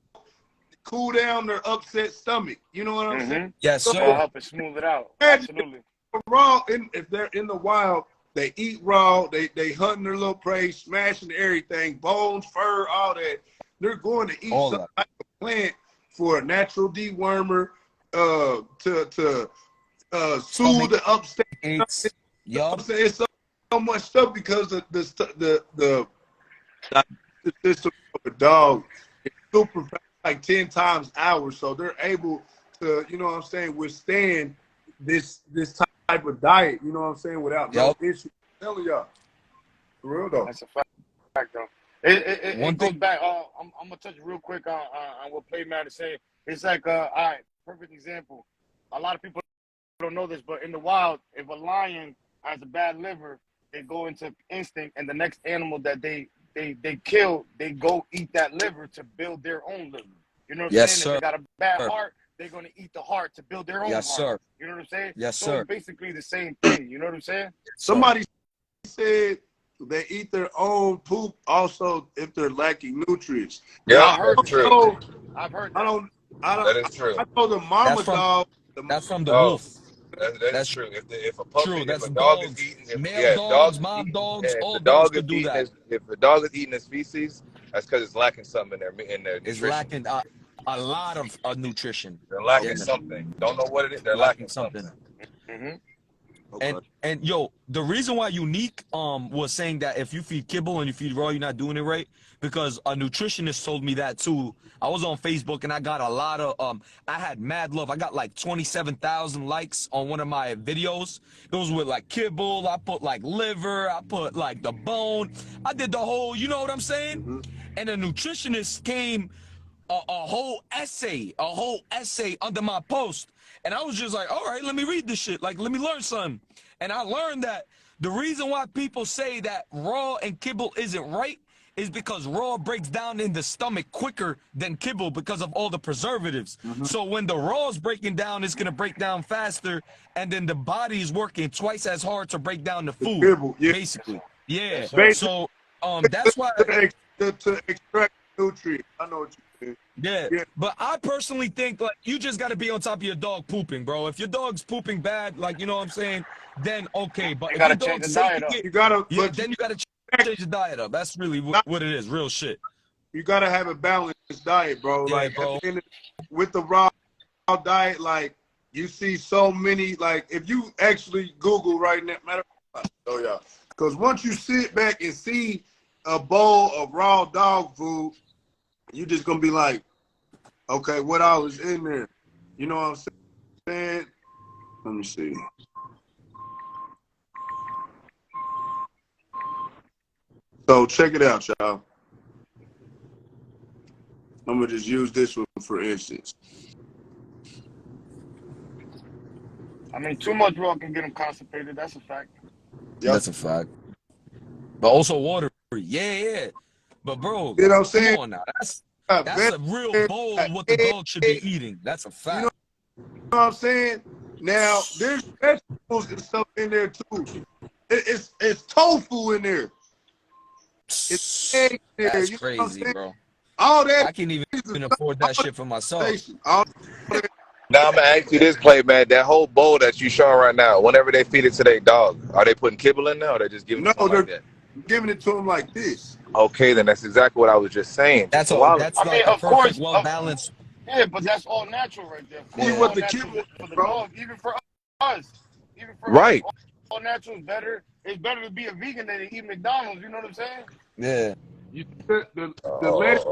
cool down their upset stomach. You know what I'm saying? Yes, so, sir. Help it smooth it out. Absolutely. Raw, if they're in the wild, they eat raw. They hunting their little prey, smashing everything, bones, fur, all that. They're going to eat some type of plant for a natural dewormer to soothe the upset. Yup. It's so much stuff because of the system of a dog is super fast, like 10 times hours, so they're able to, you know what I'm saying, withstand this type of diet, you know what I'm saying, without no issue. I'm telling y'all, for real though. That's a fact though. It goes back. I'm gonna touch real quick on what Playmat is saying. It's like, all right, perfect example. A lot of people don't know this, but in the wild, if a lion has a bad liver, they go into instinct, and the next animal that they kill, they go eat that liver to build their own liver. You know what I'm saying? Sir. If they got a bad heart, they're gonna eat the heart to build their own heart. Sir. You know what I'm saying? Yes, so sir. It's basically the same thing. You know what I'm saying? Somebody said they eat their own poop also if they're lacking nutrients. Yeah, I heard that's true. I've heard that. That is true. I know the mama dog. That's from the wolf. That's true. If a puppy, if a dog dogs. is eating, Male dogs, mom dogs, all dogs could do that. If the dog is eating his feces, that's because it's lacking something in their It's nutrition. lacking a lot of nutrition. They're lacking something. Don't know what it is. They're lacking something. Mm-hmm. Okay. And yo, the reason why Unique was saying that if you feed kibble and you feed raw, you're not doing it right, because a nutritionist told me that too. I was on Facebook and I got a lot of I had mad love. I got like 27,000 likes on one of my videos. It was with like kibble. I put like liver. I put like the bone. I did the whole, you know what I'm saying? Mm-hmm. And a nutritionist came a whole essay under my post. And I was just like, all right, let me read this shit. Like, let me learn something. And I learned that the reason why people say that raw and kibble isn't right is because raw breaks down in the stomach quicker than kibble because of all the preservatives. Mm-hmm. So So when the raw is breaking down, it's going to break down faster. And then the body is working twice as hard to break down the food, kibble, yeah. basically. Yeah. Basically. So that's why. To extract nutrients. I know what you mean. Yeah, but I personally think like you just got to be on top of your dog pooping, bro. If your dog's pooping bad, like you know what I'm saying, then okay. But You if gotta your change dog's the diet up. taking it, You gotta, yeah, but then you got to change the diet up. That's really what it is, real shit. you gotta have a balanced diet, bro. Yeah, like bro. At the end with the raw diet, like you see so many. Like if you actually Google right now, because once you sit back and see a bowl of raw dog food, you just gonna be like, okay, what all is in there? You know what I'm saying? Let me see. So check it out, y'all. I'm gonna just use this one for instance. I mean, too much raw can get them constipated. That's a fact. Yep. That's a fact. But also water, yeah. But bro, You know what I'm saying? come on now, that's a real bowl of what the dog should be eating. That's a fact. You know what I'm saying? Now there's vegetables and stuff in there too. It's tofu in there. It's egg in there. That's You know what I'm crazy, saying? bro. All that. I can't even afford that shit for myself. Now I'm gonna ask you this, play, man. That whole bowl that you showing right now, whenever they feed it to their dog, are they putting kibble in there, or they just giving it to them like that? Giving it to them like this. Okay, then that's exactly what I was just saying. That's So all. That's like a perfect, well balanced. Yeah, but that's all natural right there. See All what the natural kibble, for the bro. dog, even for us. Right. All natural is better. It's better to be a vegan than to eat McDonald's. You know what I'm saying? Yeah. The lettuce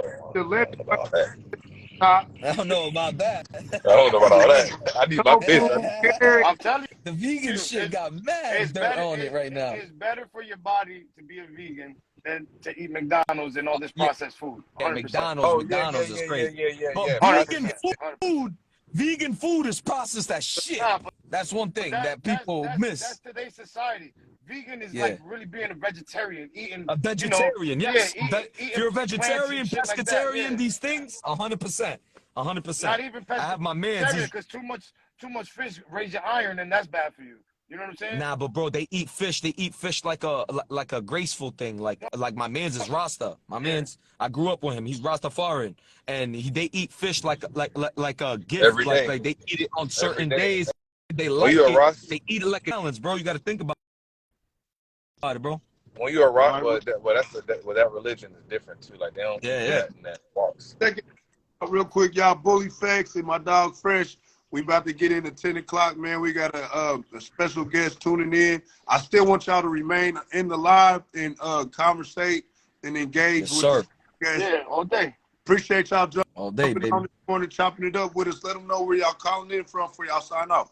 I don't know about that. I don't know about all that. I need my business. I'm telling you. The vegan shit got mad dirt on it right now. It's better for your body to be a vegan than to eat McDonald's and all this Yeah, processed food. yeah, 100%. Oh McDonald's is crazy. But 100%. 100%. vegan food is processed as shit. Nah, That's one but thing that people that's miss. today's society. Vegan is Yeah. like really being a vegetarian, eating, A you know, vegetarian, yeah, yes. If eating you're a plants and vegetarian, shit like that. pescatarian, Yeah. these things, 100%. 100%. Not even I have my mans. pescatarian, because too much fish raise your iron, and that's bad for you. You know what I'm saying? Nah, but bro, they eat fish. They eat fish like a graceful thing. Like my man's is Rasta. My Yeah. man's, I grew up with him. He's Rastafarian, and they eat fish like a gift. every day, Like they eat it on every certain day. days. They When like you a it. Ross, They eat it like a balance, bro. You got to think about it, bro. when you a All Ross, right, that religion is different too. Like they don't Yeah, eat yeah. that in that box. Second, real quick, y'all, Bully Facts and my dog Fresh. We about to get into 10 o'clock, man. We got a special guest tuning in. I still want y'all to remain in the live and conversate and engage Yes, with sir. the guest. Yeah, all day. Appreciate y'all All day, jumping baby. on this morning, chopping it up with us. Let them know where y'all calling in from for y'all sign off.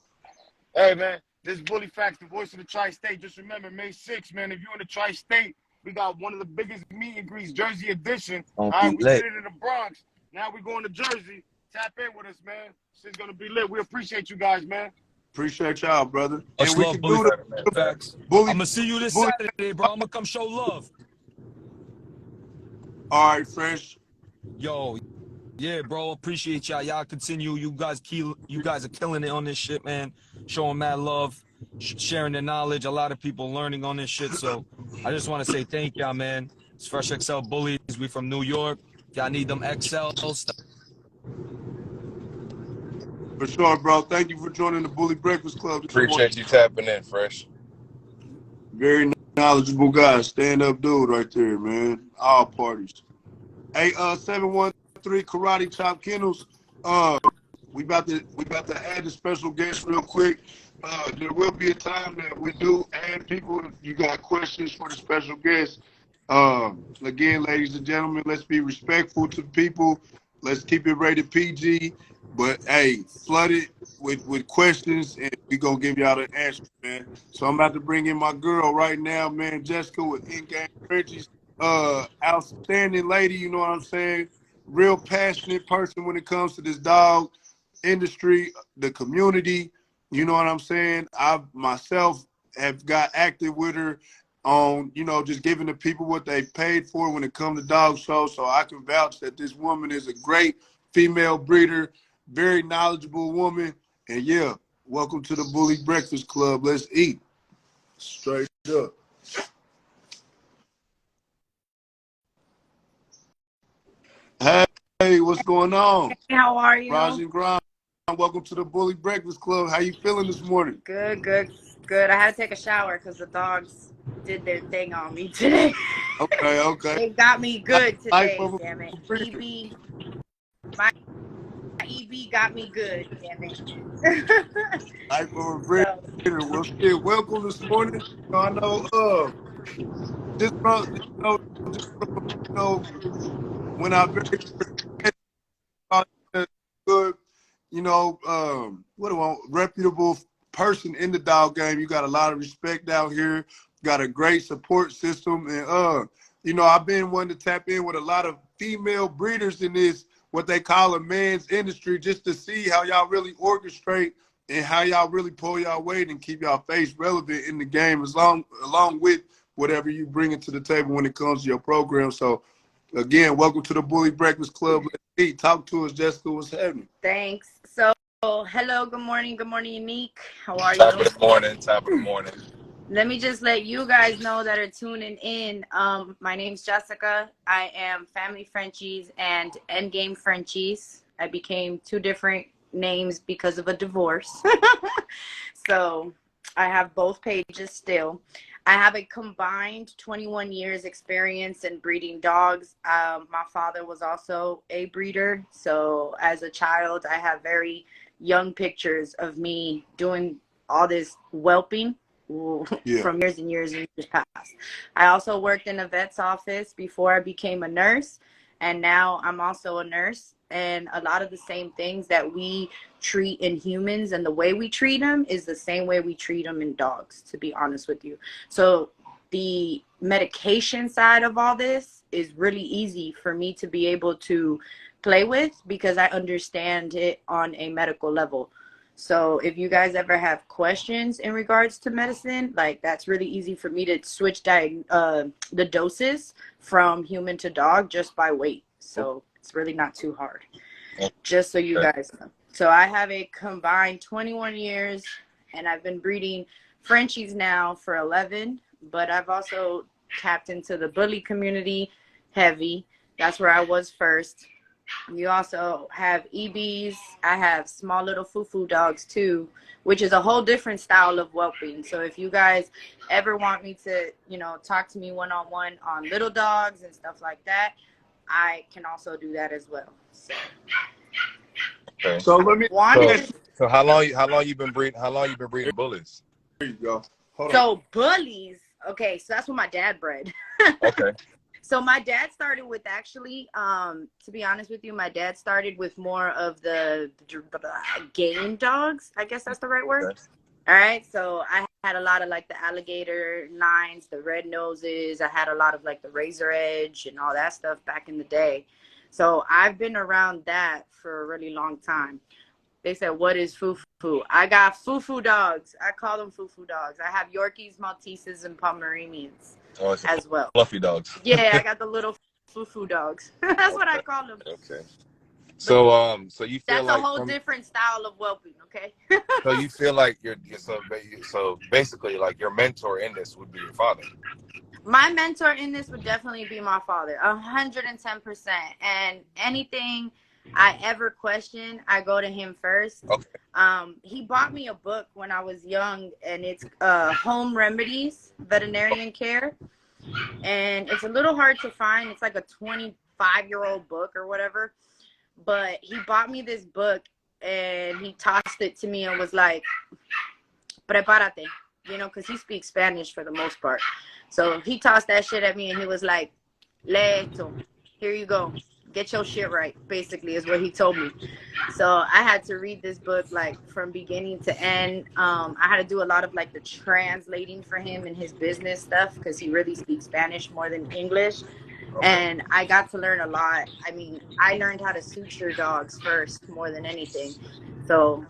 Hey, man, this is Bully Facts, the voice of the Tri-State. Just remember, May 6th, man, if you're in the Tri-State, we got one of the biggest meet and greets, Jersey edition. All Don't be right, we lit. did it in the Bronx. Now we're going to Jersey. Tap in with us, man. Shit's going to be lit. We appreciate you guys, man. Appreciate y'all, brother. Much And we love, can Bully do the Facts. Bully. I'm gonna see you this Bully. Saturday, bro. I'm gonna come show love. All right, Fresh. Yo, yeah, bro. Appreciate y'all. Y'all continue. You guys are killing it on this shit, man. Showing mad love, sharing the knowledge. A lot of people learning on this shit. So I just want to say thank y'all, man. It's Fresh XL Bullies. We from New York. If y'all need them XLs. For sure, bro. Thank you for joining the Bully Breakfast Club this morning. Appreciate you tapping in, Fresh. Very knowledgeable guy. Stand up dude right there, man. All parties. Hey, 713 Karate Chop Kennels. We about to add a special guest real quick. There will be a time that we do add people. If you got questions for the special guest, again, ladies and gentlemen, let's be respectful to people. Let's keep it rated PG. But hey, flood it with questions, and we gonna give y'all the answers, man. So I'm about to bring in my girl right now, man, Jessica with In-Game Frenchies. Outstanding lady, you know what I'm saying? Real passionate person when it comes to this dog industry, the community. You know what I'm saying? I myself have got active with her on, just giving the people what they paid for when it comes to dog shows. So I can vouch that this woman is a great female breeder, very knowledgeable woman. And yeah, welcome to the Bully Breakfast Club. Let's eat. Straight up. Hey, what's going on? Hey, how are you? Rise and grind. Welcome to the Bully Breakfast Club. How you feeling this morning? Good, good, good. I had to take a shower because the dogs did their thing on me today. Okay. They got me good Life today, of a damn it. breeder. My EB got me good, damn it. Life of a breeder. Well, shit, welcome this morning. I know, just from, when I very good, what do I reputable person in the dog game. You got a lot of respect out here. Got a great support system, and I've been wanting to tap in with a lot of female breeders in this what they call a man's industry, just to see how y'all really orchestrate and how y'all really pull y'all weight and keep y'all face relevant in the game, along with whatever you bring into the table when it comes to your program. So, again, welcome to the Bully Breakfast Club. Let's eat. Talk to us, Jessica. What's happening? Thanks. So, hello, good morning, Unique. How are Top you? of the morning. Let me just let you guys know that are tuning in. My name's Jessica. I am Family Frenchies and Endgame Frenchies. I became two different names because of a divorce. So I have both pages still. I have a combined 21 years experience in breeding dogs. My father was also a breeder. So as a child, I have very young pictures of me doing all this whelping. From years and years and years past. I also worked in a vet's office before I became a nurse, and now I'm also a nurse. And a lot of the same things that we treat in humans and the way we treat them is the same way we treat them in dogs, to be honest with you. So the medication side of all this is really easy for me to be able to play with because I understand it on a medical level. So if you guys ever have questions in regards to medicine, like that's really easy for me to switch the doses from human to dog just by weight. So it's really not too hard. Just so you guys know. So I have a combined 21 years, and I've been breeding Frenchies now for 11, but I've also tapped into the bully community heavy. That's where I was first. You also have EBs. I have small little foo-foo dogs too, which is a whole different style of whelping. So if you guys ever want me to, you know, talk to me one-on-one on little dogs and stuff like that, I can also do that as well. So, Okay. So let me. So how long you been breeding bullies? There you go. Hold on. So bullies. Okay, so that's what my dad bred. Okay. So my dad started with actually, to be honest with you, my dad started with more of the game dogs. I guess that's the right word. Okay. All right. So I had a lot of like the alligator nines, the red noses. I had a lot of like the razor edge and all that stuff back in the day. So I've been around that for a really long time. They said, what is foo-foo? I got foo-foo dogs. I call them foo-foo dogs. I have Yorkies, Malteses, and Pomeranians as well. Fluffy dogs. Yeah, I got the little foo-foo dogs. That's what I call them. Okay. So so you feel That's like a whole different style of whelping, okay? so you feel like so basically like your mentor in this would be your father. My mentor in this would definitely be my father, 110%. And anything I ever question, I go to him first. Okay. He bought me a book when I was young, and it's Home Remedies, Veterinarian Care. And it's a little hard to find. It's like a 25-year-old book or whatever. But he bought me this book, and he tossed it to me and was like, prepárate, you know, because he speaks Spanish for the most part. So he tossed that shit at me, and he was like, lee esto. Here you go. Get your shit right, basically, is what he told me. So I had to read this book, like, from beginning to end. I had to do a lot of, like, the translating for him and his business stuff because he really speaks Spanish more than English. And I got to learn a lot. I mean, I learned how to suture dogs first more than anything. So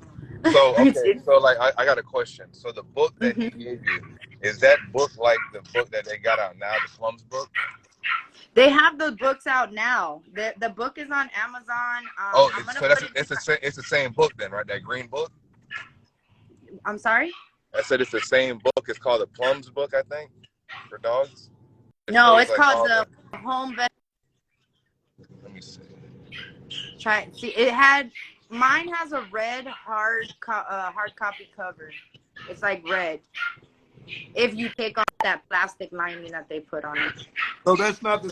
okay, so like I got a question. So the book that he gave you, is that book like the book that they got out now, the Plums book? They have the books out now. The book is on Amazon. It's the same book then, right? That green book? I'm sorry? I said it's the same book. It's called the Plums book, I think, for dogs. No, it's called the Home Vet. Let me see. Mine has a red hard copy cover. It's like red. If you take off that plastic lining that they put on it. So that's not the.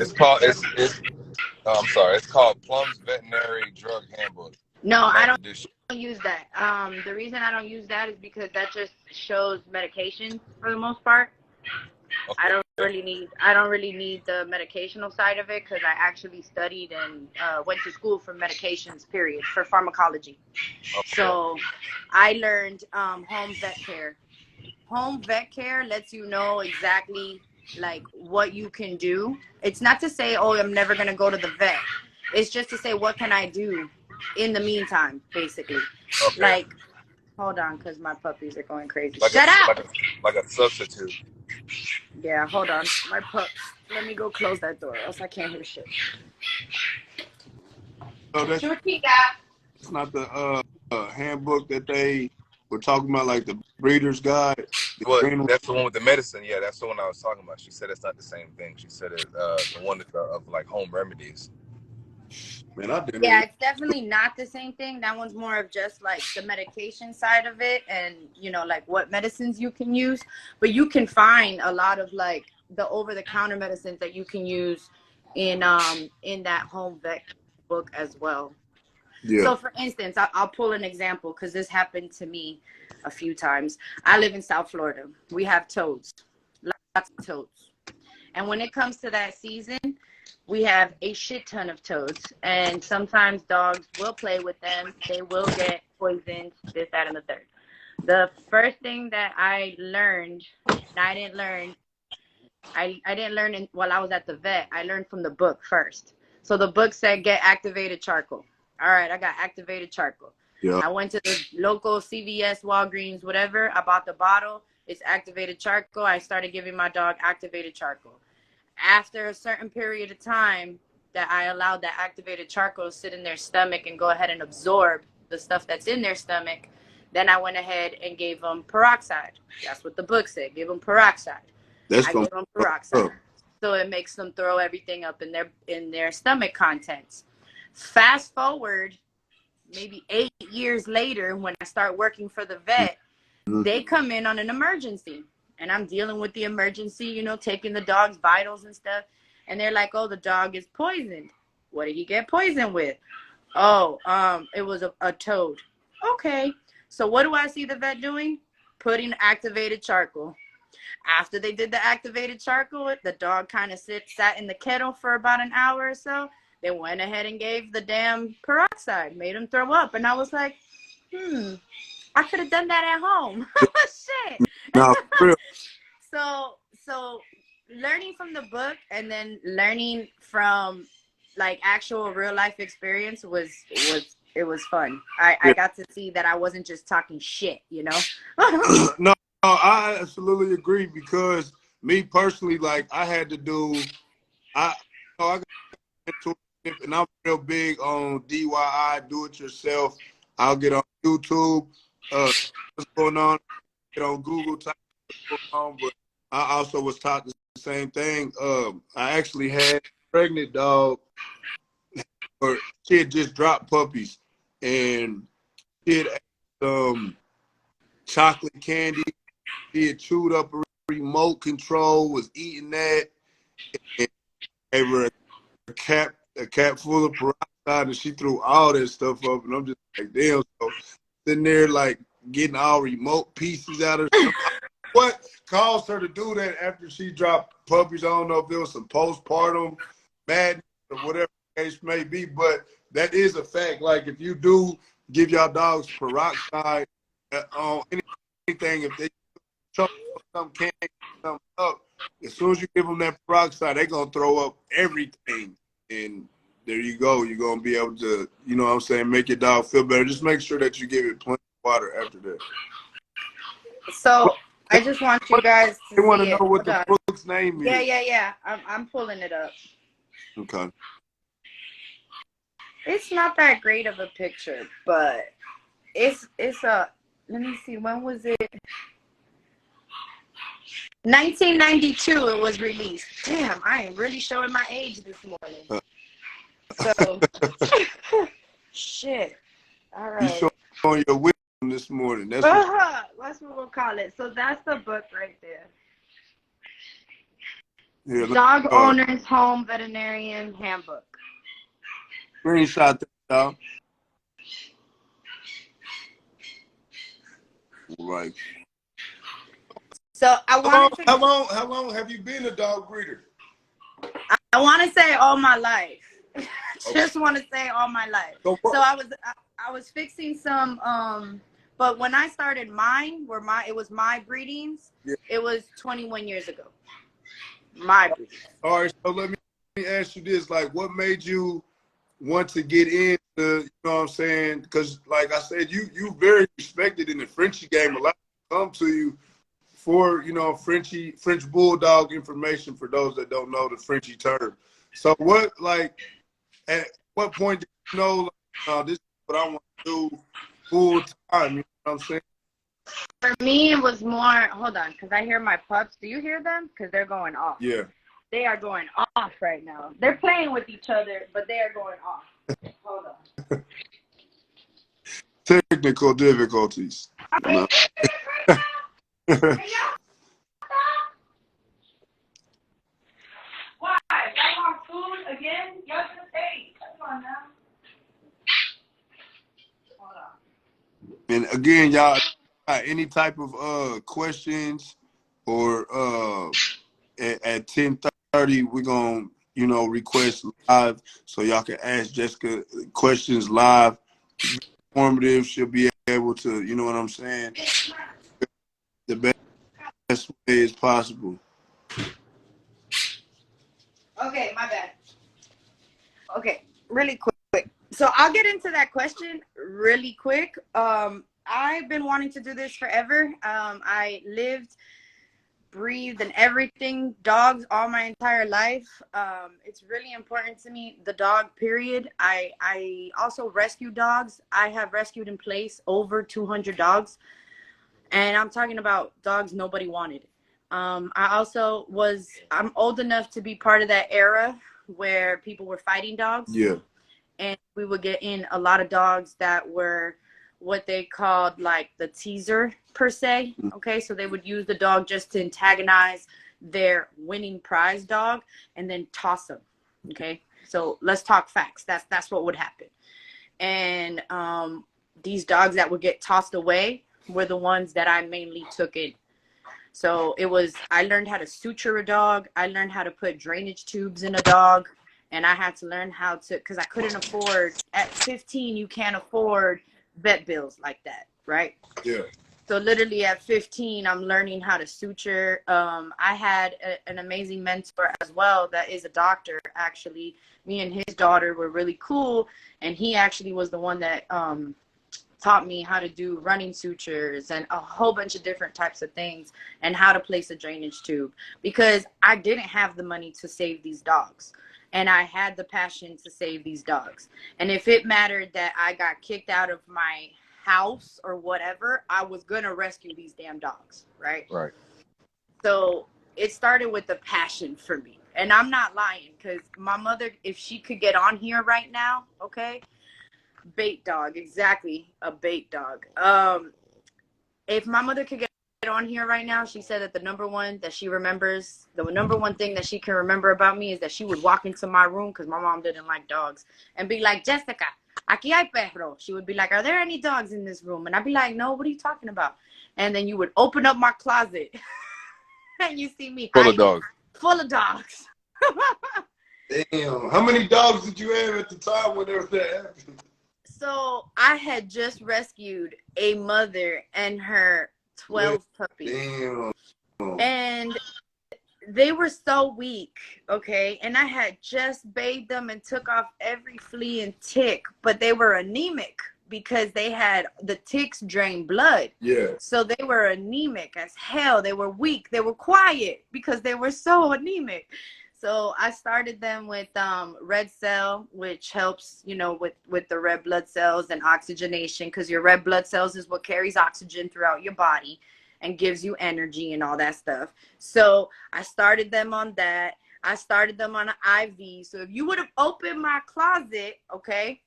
I'm sorry. It's called Plums Veterinary Drug Handbook. No, I don't use that. The reason I don't use that is because that just shows medication for the most part. Okay. I don't really need the medicational side of it because I actually studied and went to school for medications, period, for pharmacology. Okay. So I learned home vet care. Home vet care lets you know exactly like what you can do. It's not to say, oh, I'm never going to go to the vet. It's just to say, what can I do in the meantime, basically. Okay. Like, hold on, because my puppies are going crazy. Shut up! Like a substitute. Yeah, hold on. My pups. Let me go close that door, else I can't hear shit. So that's not the handbook that they were talking about, like the breeder's guide. Well, that's the one with the medicine. Yeah, that's the one I was talking about. She said it's not the same thing. She said it's the one of like home remedies. Man, I didn't. Yeah, it's definitely not the same thing. That one's more of just like the medication side of it and, you know, like what medicines you can use. But you can find a lot of like the over-the-counter medicines that you can use in that home vet book as well. Yeah. So, for instance, I'll pull an example because this happened to me a few times. I live in South Florida. We have toads, lots of toads. And when it comes to that season, we have a shit ton of toads. And sometimes dogs will play with them. They will get poisoned, this, that, and the third. The first thing that I learned, and I didn't learn I didn't learn while I was at the vet. I learned from the book first. So the book said get activated charcoal. All right, I got activated charcoal. Yeah. I went to the local CVS, Walgreens, whatever. I bought the bottle. It's activated charcoal. I started giving my dog activated charcoal. After a certain period of time that I allowed that activated charcoal to sit in their stomach and go ahead and absorb the stuff that's in their stomach, then I went ahead and gave them peroxide. That's what the book said. Give them peroxide. That's I from give them peroxide. So it makes them throw everything up in their stomach contents. Fast forward maybe 8 years later, when I start working for the vet, they come in on an emergency. And I'm dealing with the emergency, you know, taking the dog's vitals and stuff. And they're like, oh, the dog is poisoned. What did he get poisoned with? Oh, it was a toad. Okay. So what do I see the vet doing? Putting activated charcoal. After they did the activated charcoal, the dog kind of sat in the kettle for about an hour or so. They went ahead and gave the damn peroxide, made him throw up. And I was like, I could have done that at home. Shit. No, for real. So learning from the book and then learning from like actual real life experience was fun. I got to see that I wasn't just talking shit, you know? No, I absolutely agree, because me personally, like, I had to do, I got into it, and I'm real big on DIY, do it yourself. I'll get on YouTube, what's going on, get on Google, type what's going on, but I also was taught the same thing. I actually had a pregnant dog, or she had just dropped puppies, and she had some chocolate candy. She had chewed up a remote control, was eating that, and gave her a cap full of peroxide, and she threw all that stuff up, and I'm just like, damn. So sitting there like getting all remote pieces out of her. What caused her to do that after she dropped puppies? I don't know if there was some postpartum madness or whatever the case may be, but that is a fact. Like, if you do give y'all dogs peroxide on anything, if they something can't something up, as soon as you give them that peroxide, they're gonna throw up everything, and there you go. You're gonna be able to, you know what I'm saying, make your dog feel better. Just make sure that you give it plenty of water after that. So I just want you guys to they want to see know it. what the book's name is. Yeah. I'm pulling it up. Okay. It's not that great of a picture, but it's a, let me see, when was it? 1992 it was released. Damn, I am really showing my age this morning. So, shit. All right. You showing your wisdom this morning. That's what we'll call it. So that's the book right there. Yeah, Dog Owner's Home Veterinarian Handbook. Screenshot that, y'all. Right. So I want to. How long have you been a dog breeder? I want to say all my life. Just want to say all my life. So I was fixing some but when I started mine, it was my breedings. Yeah. It was 21 years ago. My breedings. All right, so let me ask you this: like, what made you want to get into, you know what I'm saying? Because, like I said, you very respected in the Frenchie game. A lot of come to you for, you know, French bulldog information, for those that don't know the Frenchie term. So at what point did you know, like, this is what I want to do full time? You know what I'm saying? For me, it was more, hold on, because I hear my pups. Do you hear them? Because they're going off. Yeah. They are going off right now. They're playing with each other, but they are going off. Hold on. Technical difficulties. No. Why? Y'all want food again? Y'all just ate. Come on now. Hold on. And again, y'all, any type of questions, or at 10:30 we're gonna, you know, request live, so y'all can ask Jessica questions live. Informative, she'll be able to, you know what I'm saying, the best way as possible. Okay, my bad. Okay, really quick. So I'll get into that question really quick. I've been wanting to do this forever. I lived, breathed, and everything dogs all my entire life. It's really important to me, the dog, period. I also rescue dogs. I have rescued in place over 200 dogs. And I'm talking about dogs nobody wanted. I'm old enough to be part of that era where people were fighting dogs. Yeah. And we would get in a lot of dogs that were what they called like the teaser per se. Okay, so they would use the dog just to antagonize their winning prize dog and then toss them. Okay, so let's talk facts. That's what would happen. And these dogs that would get tossed away were the ones that I mainly took in. So I learned how to suture a dog. I learned how to put drainage tubes in a dog. And I had to learn how to, because I couldn't afford, at 15, you can't afford vet bills like that, right? Yeah. So literally at 15, I'm learning how to suture. I had an amazing mentor as well that is a doctor, actually. Me and his daughter were really cool. And he actually was the one that taught me how to do running sutures and a whole bunch of different types of things and how to place a drainage tube, because I didn't have the money to save these dogs. And I had the passion to save these dogs. And if it mattered that I got kicked out of my house or whatever, I was going to rescue these damn dogs, right? Right. So it started with the passion for me. And I'm not lying, because my mother, if she could get on here right now, okay, bait dog, exactly, a bait dog. If my mother could get on here right now, she said that the number one thing that she can remember about me is that she would walk into my room, because my mom didn't like dogs, and be like, Jessica, aquí hay perro. She would be like, are there any dogs in this room? And I'd be like, no, what are you talking about? And then you would open up my closet and you see me Full of hiding, dogs. full of dogs. Damn. How many dogs did you have at the time when that happened? So I had just rescued a mother and her 12 puppies. Damn. And they were so weak, okay? And I had just bathed them and took off every flea and tick, but they were anemic because they had the ticks drain blood. Yeah. So they were anemic as hell. They were weak. They were quiet because they were so anemic. So I started them with red cell, which helps, with the red blood cells and oxygenation, because your red blood cells is what carries oxygen throughout your body and gives you energy and all that stuff. So I started them on that. I started them on an IV. So if you would have opened my closet, okay,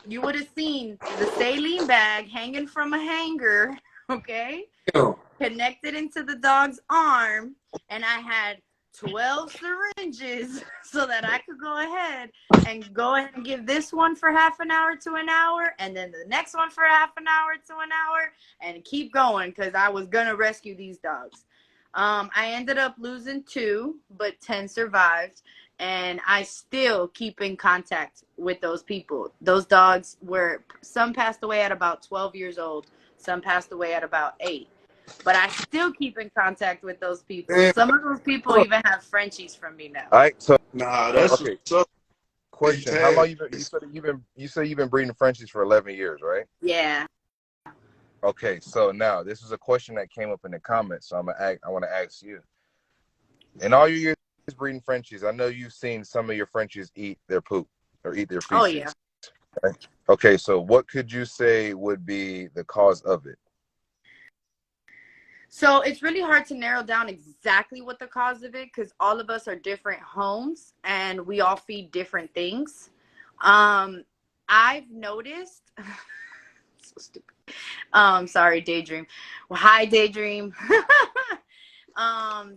you would have seen the saline bag hanging from a hanger, okay, connected into the dog's arm, and I had 12 syringes so that I could go ahead and give this one for half an hour to an hour, and then the next one for half an hour to an hour, and keep going, because I was going to rescue these dogs. I ended up losing 2, but 10 survived, and I still keep in contact with those people. Those dogs some passed away at about 12 years old, some passed away at about 8. But I still keep in contact with those people. Damn. Some of those people even have Frenchies from me now. All right. So That's okay. what's up. Question: how long you said you've been breeding Frenchies for 11 years, right? Yeah. Okay. So now this is a question that came up in the comments. So I want to ask you. In all your years breeding Frenchies, I know you've seen some of your Frenchies eat their poop or eat their feces. Oh yeah. Right? Okay. So what could you say would be the cause of it? So it's really hard to narrow down exactly what the cause of it, because all of us are different homes and we all feed different things. I've noticed so stupid. Sorry, Daydream. Well, hi, Daydream.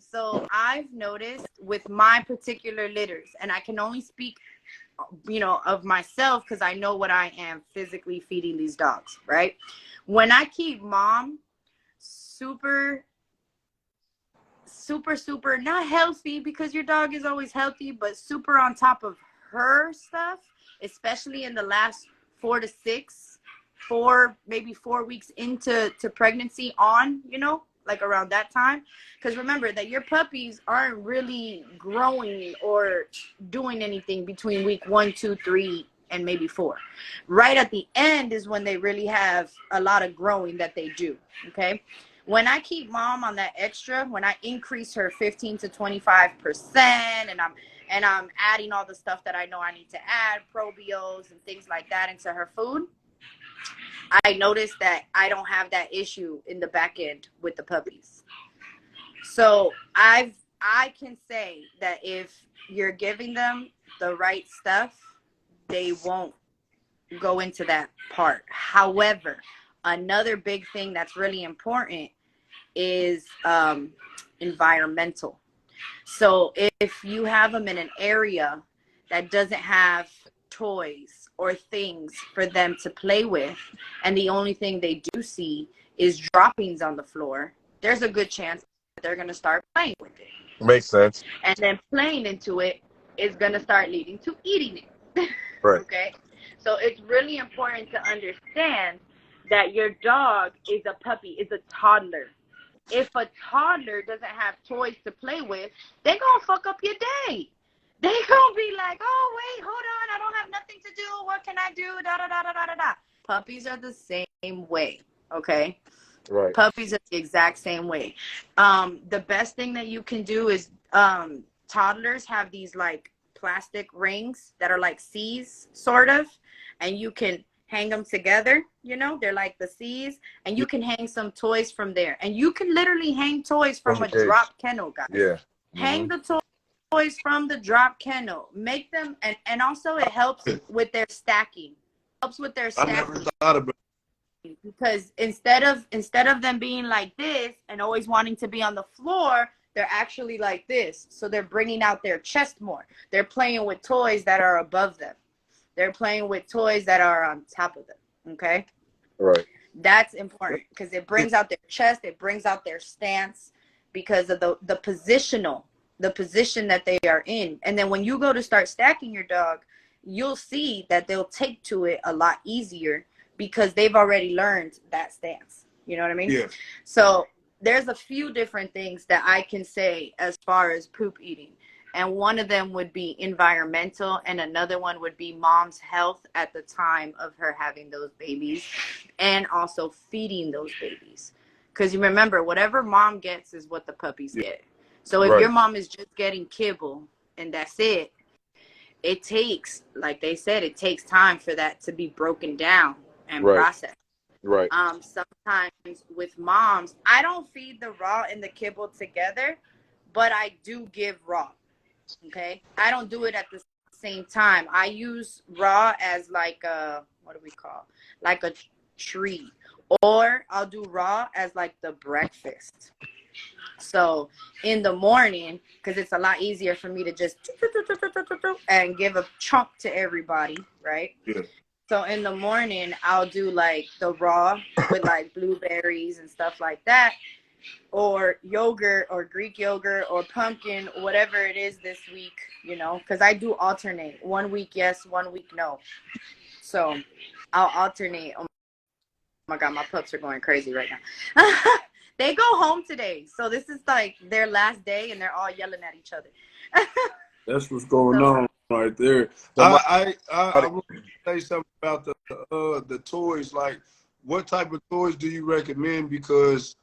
So I've noticed with my particular litters, and I can only speak of myself because I know what I am physically feeding these dogs, right? When I keep mom super not healthy, because your dog is always healthy, but super on top of her stuff, especially in the last 4 to 6, maybe 4 weeks into pregnancy on, like around that time. Because remember that your puppies aren't really growing or doing anything between week 1, 2, 3, and maybe 4. Right at the end is when they really have a lot of growing that they do. Okay. When I keep mom on that extra, when I increase her 15 to 25%, and I'm adding all the stuff that I know I need to add, probios and things like that into her food, I noticed that I don't have that issue in the back end with the puppies. So I can say that if you're giving them the right stuff, they won't go into that part. However, another big thing that's really important is environmental. So if you have them in an area that doesn't have toys or things for them to play with, and the only thing they do see is droppings on the floor, there's a good chance that they're going to start playing with it. Makes sense. And then playing into it is going to start leading to eating it. Right. Okay? So it's really important to understand that your dog is a puppy, is a toddler. If a toddler doesn't have toys to play with, they're going to fuck up your day. They're going to be like, oh, wait, hold on. I don't have nothing to do. What can I do? Da, da, da, da, da, da, da. Puppies are the same way, okay? Right. Puppies are the exact same way. The best thing that you can do is toddlers have these, like, plastic rings that are like C's, sort of, and you can hang them together, you know, they're like the C's, and you can hang some toys from there. And you can literally hang toys from a drop kennel, guys. Yeah. Hang the toys from the drop kennel. Make them, and also it helps with their stacking. Helps with their stacking. I never thought about it. Because instead of them being like this and always wanting to be on the floor, they're actually like this. So they're bringing out their chest more. They're playing with toys that are above them. They're playing with toys that are on top of them, okay? Right. That's important because it brings out their chest. It brings out their stance because of the position that they are in. And then when you go to start stacking your dog, you'll see that they'll take to it a lot easier because they've already learned that stance. You know what I mean? Yeah. So there's a few different things that I can say as far as poop eating. And one of them would be environmental, and another one would be mom's health at the time of her having those babies, and also feeding those babies. Because you remember, whatever mom gets is what the puppies get. So if your mom is just getting kibble and that's it, it takes, like they said, it takes time for that to be broken down and processed. Right. Sometimes with moms, I don't feed the raw and the kibble together, but I do give raw. Okay, I don't do it at the same time. I use raw as like a, what do we call, like a treat, or I'll do raw as like the breakfast. So in the morning, because it's a lot easier for me to just and give a chunk to everybody, right? Yeah. So in the morning, I'll do like the raw with like blueberries and stuff like that, or yogurt or Greek yogurt or pumpkin, whatever it is this week, you know, because I do alternate. 1 week yes, 1 week no. So I'll alternate. Oh my God, my pups are going crazy right now. They go home today. So this is like their last day and they're all yelling at each other. That's what's going on right there. I want to say something about the toys. Like, what type of toys do you recommend? Because,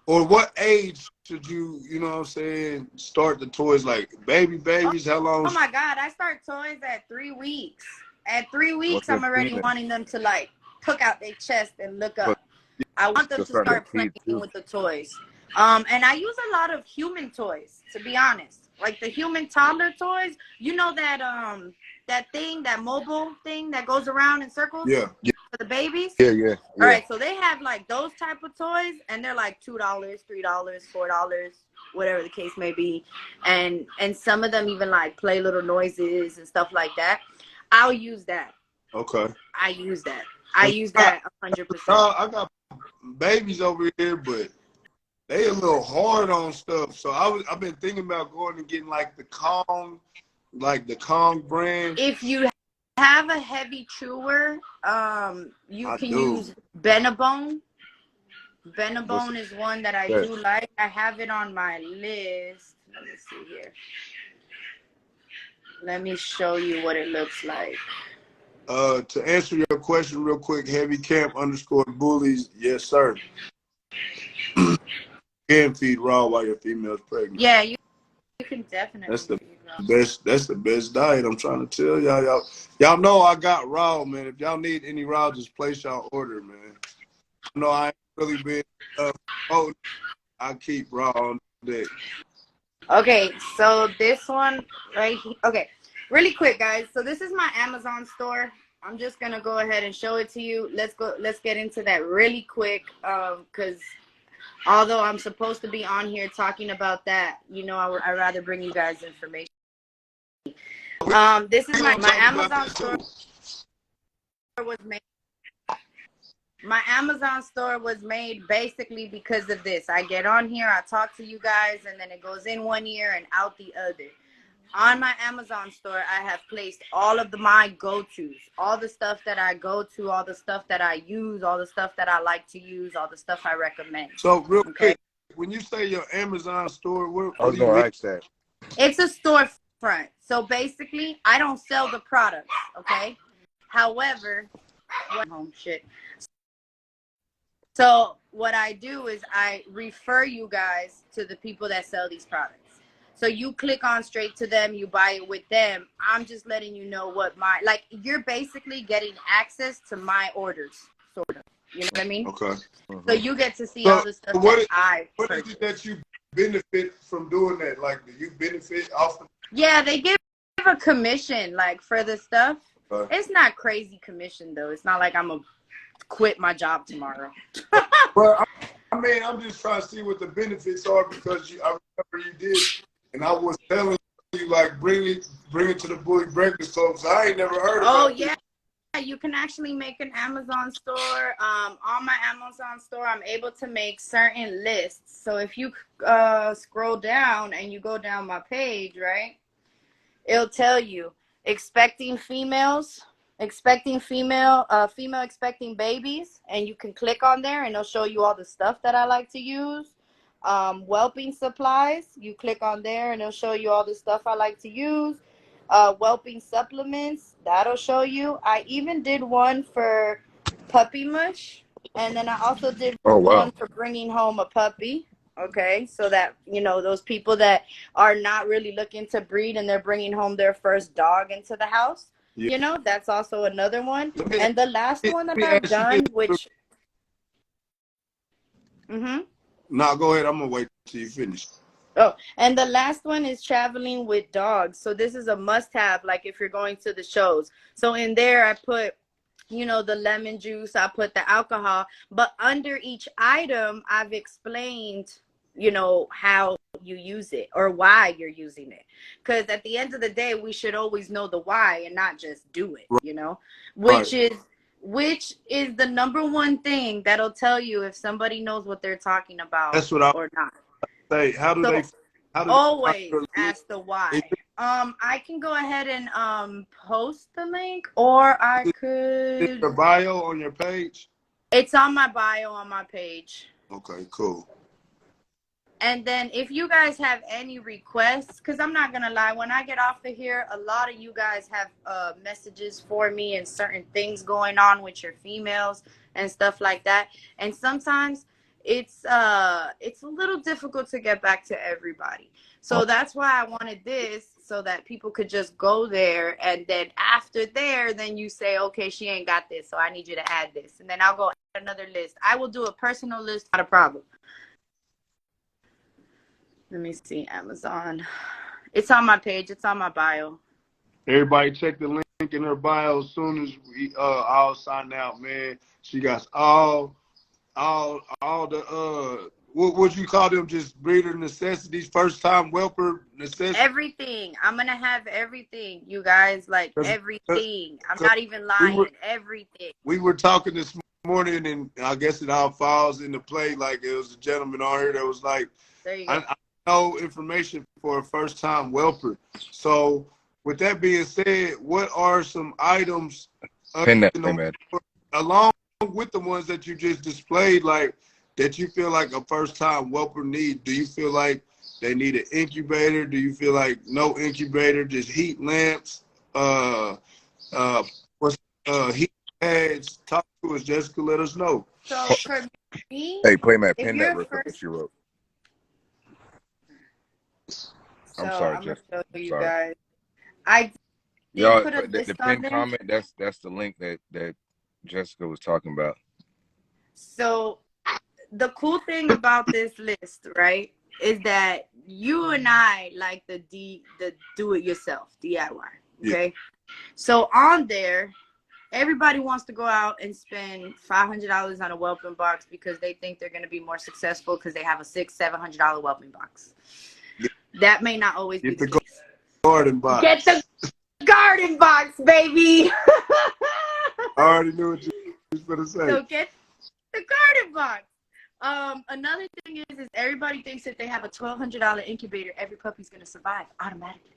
or what age should you know what I'm saying, start the toys? Like babies, how long? Oh my God, I start toys at 3 weeks. At 3 weeks, I'm already wanting them to like poke out their chest and look up. I want them to start playing with the toys. And I use a lot of human toys, to be honest. Like the human toddler toys. You know that that mobile thing that goes around in circles? Yeah. For the babies? Yeah. All right, so they have like those type of toys, and they're like $2, $3, $4, whatever the case may be. And some of them even like play little noises and stuff like that. I'll use that. Okay. I use that 100%. I got babies over here, but they a little hard on stuff. So I've been thinking about going and getting like the Kong brand. If you have a heavy chewer, you can use Benabone. Benabone is one that I do like. I have it on my list. Let me see here. Let me show you what it looks like. To answer your question real quick, heavy camp _bullies, yes sir. Can feed raw while your female's pregnant. Yeah, you can definitely That's the feed raw. that's the best diet. I'm trying to tell y'all know I got raw, man. If y'all need any raw, just place y'all order, man. No, I ain't really been I keep raw on deck. Okay, so this one right here. Okay, really quick, guys. So this is my Amazon store. I'm just gonna go ahead and show it to you. Let's get into that really quick, because although I'm supposed to be on here talking about that, you know, I'd rather bring you guys information. This is my Amazon store was made. My Amazon store was made basically because of this. I get on here, I talk to you guys, and then it goes in one ear and out the other. On my Amazon store, I have placed all of my go-tos, all the stuff that I go to, all the stuff that I use, all the stuff that I like to use, all the stuff I recommend. So real quick, when you say your Amazon store, what I was going to ask that. It's a storefront. So basically, I don't sell the products, okay? However, So what I do is I refer you guys to the people that sell these products. So you click on straight to them, you buy it with them. I'm just letting you know what you're basically getting access to my orders, sort of. You know what I mean? Okay. So you get to see all the stuff what is it that you benefit from doing that? Like, do you benefit off of? Yeah, they give a commission, like, for the stuff. It's not crazy commission, though. It's not like I'm going to quit my job tomorrow. Well, I mean, I'm just trying to see what the benefits are, because I remember you did, and I was telling you, like, bring it to the Bully Breakfast Club. So I ain't never heard of it. Oh, yeah. You can actually make an Amazon store. On my Amazon store, I'm able to make certain lists. So if you scroll down and you go down my page, right, it'll tell you expecting females, expecting female expecting babies, and you can click on there and it'll show you all the stuff that I like to use. Whelping supplies, you click on there and it'll show you all the stuff I like to use. Whelping supplements, that'll show you. I even did one for puppy mush, and then I also did one for bringing home a puppy. Okay, so that, you know, those people that are not really looking to breed and they're bringing home their first dog into the house, you know, that's also another one. And the last one that I've done, which No, go ahead. I'm gonna wait till you finish. Oh, and the last one is traveling with dogs. So this is a must-have, like if you're going to the shows. So in there, I put, you know, the lemon juice, I put the alcohol, but under each item, I've explained, you know, how you use it or why you're using it. Because at the end of the day, we should always know the why and not just do it, you know, which is the number one thing that'll tell you if somebody knows what they're talking about. That's what or not. Say, how do they always ask the why? I can go ahead and post the link, or I could. Is your bio on your page? It's on my bio on my page. Okay, cool. And then if you guys have any requests, because I'm not gonna lie, when I get off of here, a lot of you guys have messages for me and certain things going on with your females and stuff like that. And sometimes it's a little difficult to get back to everybody. So that's why I wanted this, so that people could just go there, and then after there, then you say, okay, she ain't got this, so I need you to add this. And then I'll go add another list. I will do a personal list, not a problem. Let me see, Amazon. It's on my page. It's on my bio. Everybody check the link in her bio as soon as we all sign out, man. She got all the what would you call them, just breeder necessities, first time whelper necessities? Everything. I'm gonna have everything, you guys, like everything. I'm not even lying. Everything. We were talking this morning, and I guess it all falls into play. Like, it was a gentleman on here that was like, there you go. I know information for a first time whelper. So with that being said, what are some items along with the ones that you just displayed? Like, that you feel like a first-time whelper need? Do you feel like they need an incubator? Do you feel like no incubator, just heat lamps? What's heat pads? Talk to us, Jessica. Let us know. So for me, Hey, play Matt, if pin that you're real quick that first, you wrote. so I'm sorry, I'm gonna Jessica. show I'm you sorry. guys. I did Y'all, put a the list on pinned there. comment, that's the link that Jessica was talking about. So the cool thing about this list, right, is that you and I like the do it yourself DIY. Okay, yeah. So on there, everybody wants to go out and spend $500 on a whelping box because they think they're going to be more successful because they have a $600-700 whelping box. That may not always be the case. Garden box. Get the garden box, baby. I already knew what you was going to say. So get the garden box. Another thing is everybody thinks that they have a $1,200 incubator, every puppy's going to survive automatically.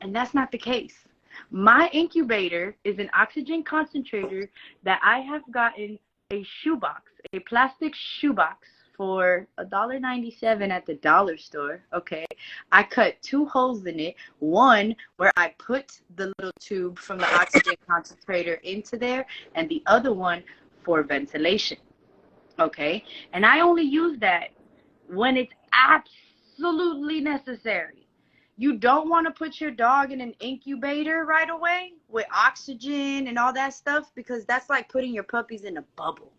And that's not the case. My incubator is an oxygen concentrator that I have gotten a shoebox, a plastic shoebox for $1.97 at the dollar store. Okay. I cut 2 holes in it. One where I put the little tube from the oxygen concentrator into there, and the other one for ventilation. Okay. And I only use that when it's absolutely necessary. You don't want to put your dog in an incubator right away with oxygen and all that stuff, because that's like putting your puppies in a bubble.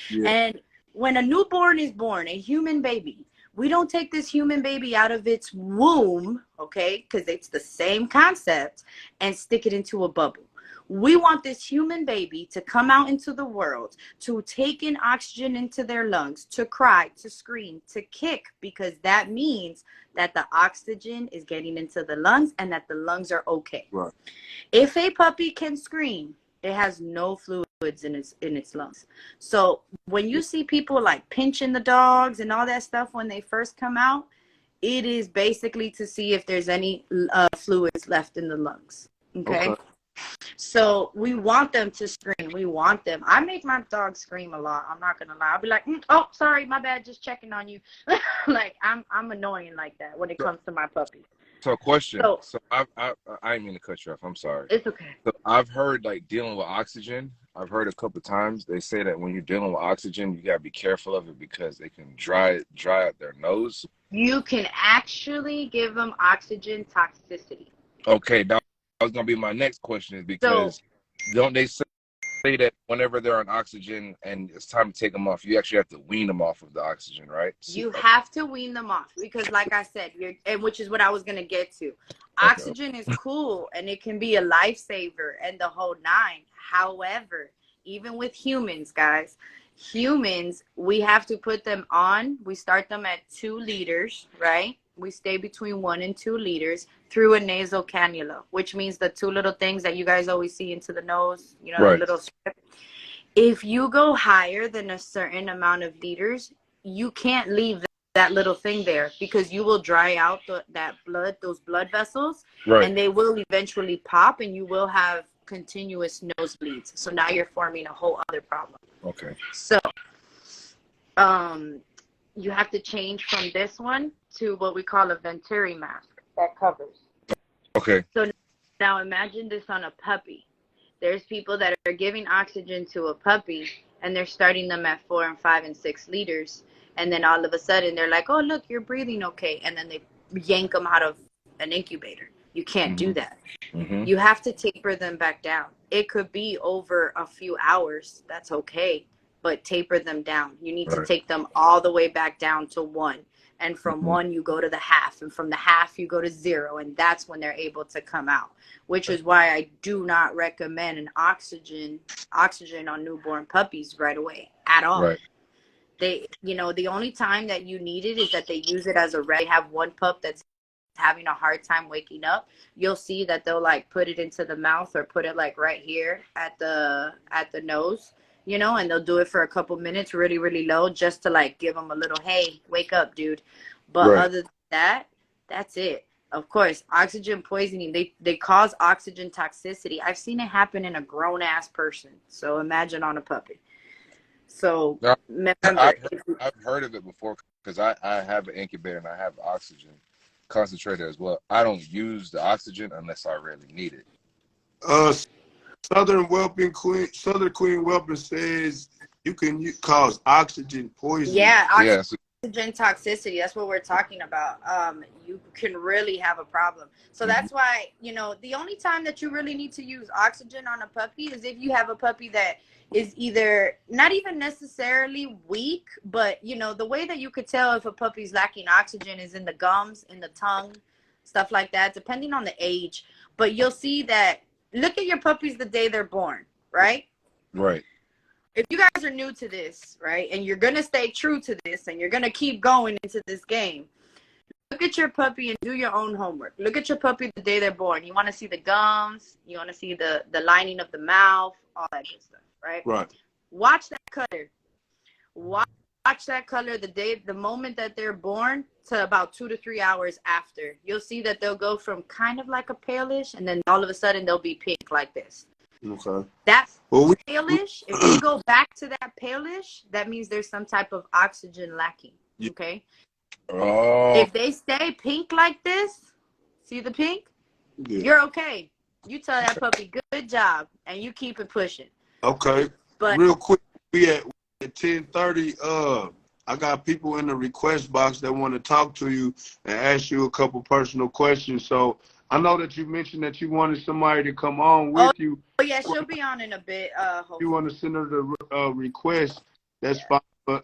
Yeah. And when a newborn is born, a human baby, we don't take this human baby out of its womb, okay, because it's the same concept, and stick it into a bubble. We want this human baby to come out into the world, to take in oxygen into their lungs, to cry, to scream, to kick, because that means that the oxygen is getting into the lungs and that the lungs are okay. Right. If a puppy can scream, it has no fluids in its lungs. So when you see people like pinching the dogs and all that stuff when they first come out, it is basically to see if there's any fluids left in the lungs. Okay. So we want them to scream. We want them. I make my dog scream a lot. I'm not gonna lie. I'll be like, oh, sorry, my bad, just checking on you. Like I'm annoying like that when it comes to my puppies. So question. So I didn't mean to cut you off. I'm sorry. It's okay. So I've heard like dealing with oxygen. I've heard a couple of times they say that when you're dealing with oxygen, you gotta be careful of it because they can dry out their nose. You can actually give them oxygen toxicity. Okay, that was gonna be my next question, is because don't they say that whenever they're on oxygen and it's time to take them off, you actually have to wean them off of the oxygen, right? You have to wean them off because, like I said, which is what I was gonna get to. Oxygen is cool and it can be a lifesaver and the whole nine. However, even with humans, guys, we have to put them on. We start them at 2 liters, right? We stay between 1 and 2 liters through a nasal cannula, which means the 2 little things that you guys always see into the nose, you know, right. The little strip. If you go higher than a certain amount of liters, you can't leave that little thing there because you will dry out those blood vessels, right. And they will eventually pop and you will have continuous nosebleeds. So now you're forming a whole other problem. Okay. So, you have to change from this one to what we call a Venturi mask that covers. Okay. So now imagine this on a puppy. There's people that are giving oxygen to a puppy and they're starting them at 4 and 5 and 6 liters. And then all of a sudden they're like, oh, look, you're breathing okay. And then they yank them out of an incubator. You can't do that. Mm-hmm. You have to taper them back down. It could be over a few hours. That's okay. But taper them down. You need to take them all the way back down to 1. And from 1, you go to the half. And from the half, you go to 0. And that's when they're able to come out. Which is why I do not recommend an oxygen on newborn puppies right away at all. Right. They, the only time that you need it is that they use it as a they have one pup that's having a hard time waking up. You'll see that they'll like put it into the mouth or put it like right here at the nose. And they'll do it for a couple minutes really, really low just to like give them a little, hey, wake up, dude. But other than that, that's it. Of course, oxygen poisoning, they cause oxygen toxicity. I've seen it happen in a grown-ass person. So imagine on a puppy. So No, remember, I've heard of it before because I have an incubator and I have oxygen concentrator as well. I don't use the oxygen unless I really need it. Southern Queen Whelping says you can cause oxygen poisoning. yeah, Yeah, so, oxygen toxicity, that's what we're talking about. You can really have a problem. So that's why, the only time that you really need to use oxygen on a puppy is if you have a puppy that is either not even necessarily weak, but the way that you could tell if a puppy's lacking oxygen is in the gums, in the tongue, stuff like that, depending on the age. But you'll see that, look at your puppies the day they're born, right? right. If you guys are new to this, right, and you're going to stay true to this and you're going to keep going into this game, look at your puppy and do your own homework. Look at your puppy the day they're born. You want to see the gums. You want to see the lining of the mouth, all that good stuff, right? Right. Watch that color. Watch that color the moment that they're born to about 2 to 3 hours after. You'll see that they'll go from kind of like a palish, and then all of a sudden they'll be pink like this. Okay. That palish, if you go back to that palish, that means there's some type of oxygen lacking. Okay. Oh, If they stay pink like this, see the pink? Yeah. You're okay. You tell that puppy good job, and you keep it pushing. Okay. But real quick, we at 10:30. I got people in the request box that want to talk to you and ask you a couple personal questions. So I know that you mentioned that you wanted somebody to come on with you. Oh yeah, she'll be on in a bit. Hopefully. You want to send her the request? That's fine. But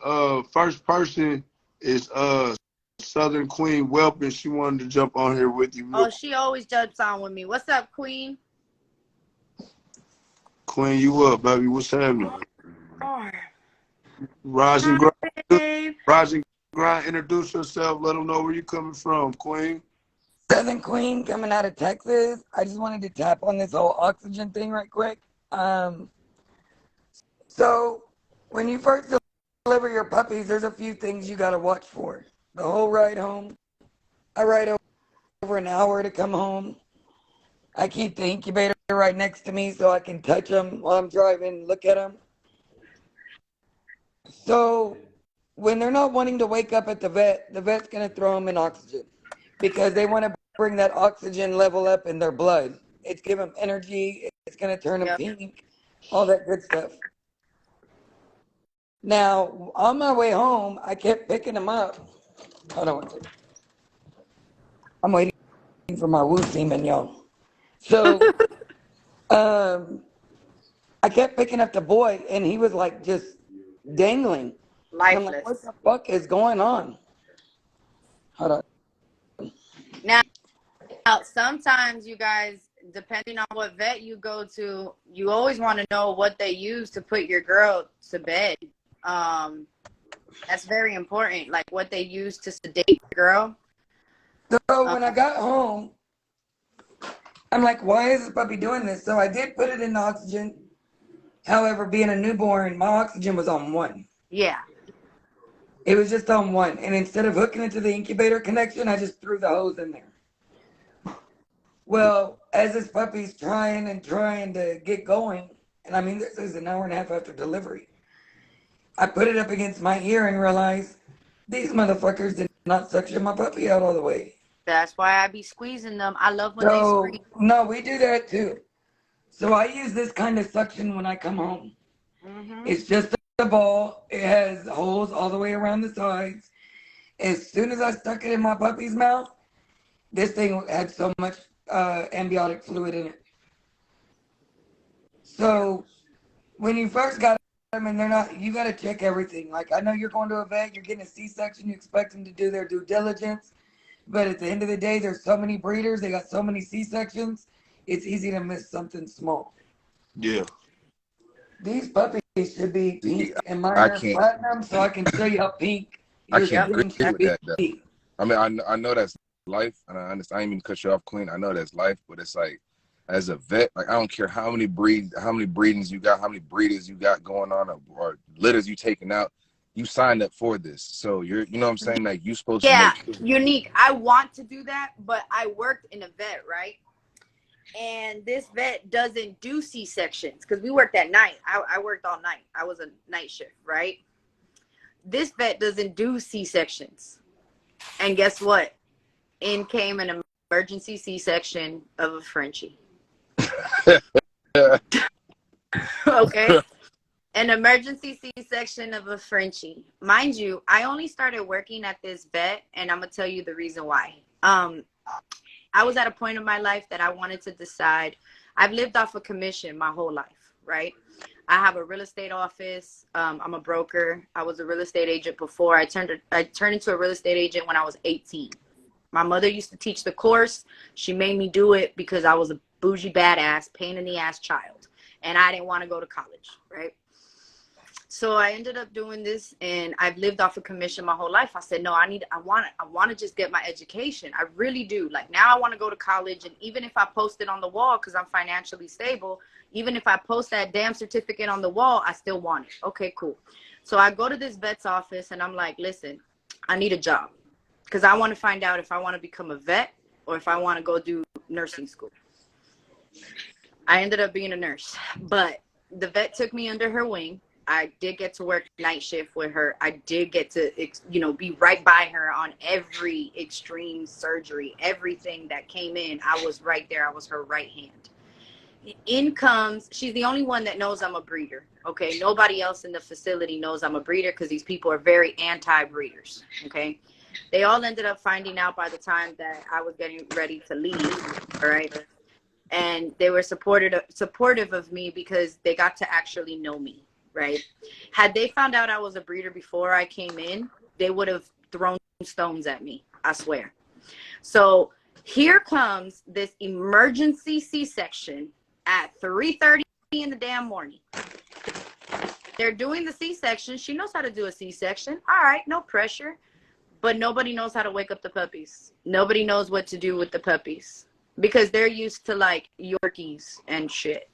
first person is Southern Queen Whelping. She wanted to jump on here with you. Oh, she always jumps on with me. What's up, Queen? Queen, you up, baby? What's happening? Oh. Rise and Hi, grind. babe. Rise and grind. Introduce yourself. Let them know where you coming from, Queen. Southern Queen coming out of Texas. I just wanted to tap on this whole oxygen thing right quick. So when you first deliver your puppies, there's a few things you got to watch for. The whole ride home. I ride over an hour to come home. I keep the incubator right next to me so I can touch them while I'm driving, look at them. So when they're not wanting to wake up at the vet's going to throw them in oxygen because they want to bring that oxygen level up in their blood. It's give them energy. It's going to turn them pink, all that good stuff. Now, on my way home, I kept picking them up. Hold on one second. I'm waiting for my woo semen, y'all. So, I kept picking up the boy, and he was like just dangling. Lifeless. I'm like, what the fuck is going on? Hold on. Now, sometimes you guys, depending on what vet you go to, you always want to know what they use to put your girl to bed. That's very important, like what they use to sedate the girl. So when I got home, I'm like, why is this puppy doing this? So I did put it in oxygen. However, being a newborn, my oxygen was on 1. Yeah. It was just on 1. And instead of hooking it to the incubator connection, I just threw the hose in there. Well, as this puppy's trying to get going, and I mean, this is an hour and a half after delivery, I put it up against my ear and realized these motherfuckers did not suction my puppy out all the way. That's why I be squeezing them. I love when they scream. No, we do that too. So I use this kind of suction when I come home. Mm-hmm. It's just a ball. It has holes all the way around the sides. As soon as I stuck it in my puppy's mouth, this thing had so much amniotic fluid in it. So when you first got them and they're not, you got to check everything. Like I know you're going to a vet, you're getting a C-section, you expect them to do their due diligence. But at the end of the day, there's so many breeders, they got so many C-sections, it's easy to miss something small. Yeah. These puppies should be pink, and mine are platinum, so I can show you how pink I can't agree with should that, though. I mean, I know that's life, and I understand. I didn't mean to cut you off, Queen. I know that's life, but it's like, as a vet, like I don't care how many breedings you got, how many breeders you got going on, or litters you taking out. You signed up for this, so you know what I'm saying? Like you supposed to make sure. Unique. I want to do that, but I worked in a vet, right? And this vet doesn't do C-sections because we worked at night. I worked all night. I was a night shift, right? This vet doesn't do C-sections. And guess what? In came an emergency C-section of a Frenchie. Okay? An emergency C-section of a Frenchie. Mind you, I only started working at this vet, and I'm going to tell you the reason why. I was at a point in my life that I wanted to decide. I've lived off a commission my whole life, right? I have a real estate office. I'm a broker. I was a real estate agent before. I turned into a real estate agent when I was 18. My mother used to teach the course. She made me do it because I was a bougie badass, pain in the ass child, and I didn't want to go to college, right? So I ended up doing this, and I've lived off a commission my whole life. I said, no, I want to just get my education. I really do. Like, now I want to go to college, and even if I post it on the wall because I'm financially stable, even if I post that damn certificate on the wall, I still want it. Okay, cool. So I go to this vet's office, and I'm like, listen, I need a job because I want to find out if I want to become a vet or if I want to go do nursing school. I ended up being a nurse, but the vet took me under her wing. I did get to work night shift with her. I did get to, be right by her on every extreme surgery. Everything that came in, I was right there. I was her right hand. In comes, she's the only one that knows I'm a breeder. Okay, nobody else in the facility knows I'm a breeder because these people are very anti-breeders. Okay, they all ended up finding out by the time that I was getting ready to leave. All right. And they were supportive of me because they got to actually know me. Right. Had they found out I was a breeder before I came in, they would have thrown stones at me. I swear. So here comes this emergency C-section at 3:30 in the damn morning. They're doing the C-section. She knows how to do a C-section. All right. No pressure. But nobody knows how to wake up the puppies. Nobody knows what to do with the puppies because they're used to like Yorkies and shit.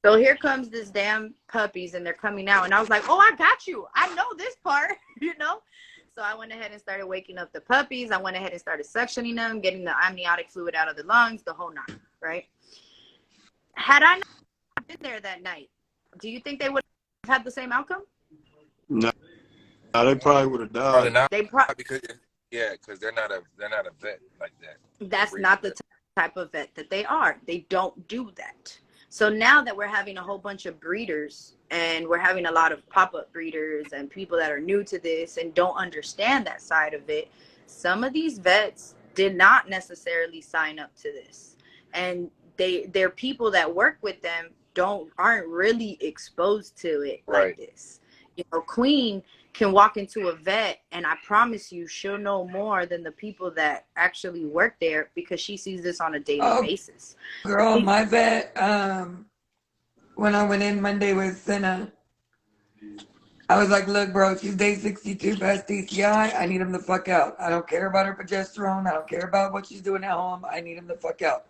So here comes this damn puppies, and they're coming out. And I was like, oh, I got you. I know this part, So I went ahead and started waking up the puppies. I went ahead and started suctioning them, getting the amniotic fluid out of the lungs, the whole nine, right? Had I not been there that night, do you think they would have had the same outcome? No, they probably would have Probably died. not because they're not a vet like that. That's not the type of vet that they are. They don't do that. So now that we're having a whole bunch of breeders and we're having a lot of pop-up breeders and people that are new to this and don't understand that side of it, some of these vets did not necessarily sign up to this. And their people that work with them aren't really exposed to it like this. Queen can walk into a vet and I promise you she'll know more than the people that actually work there because she sees this on a daily basis. Girl, my vet, when I went in Monday with Senna, I was like, look, bro, she's day 62 past DCI. I need him the fuck out. I don't care about her progesterone. I don't care about what she's doing at home. I need him the fuck out.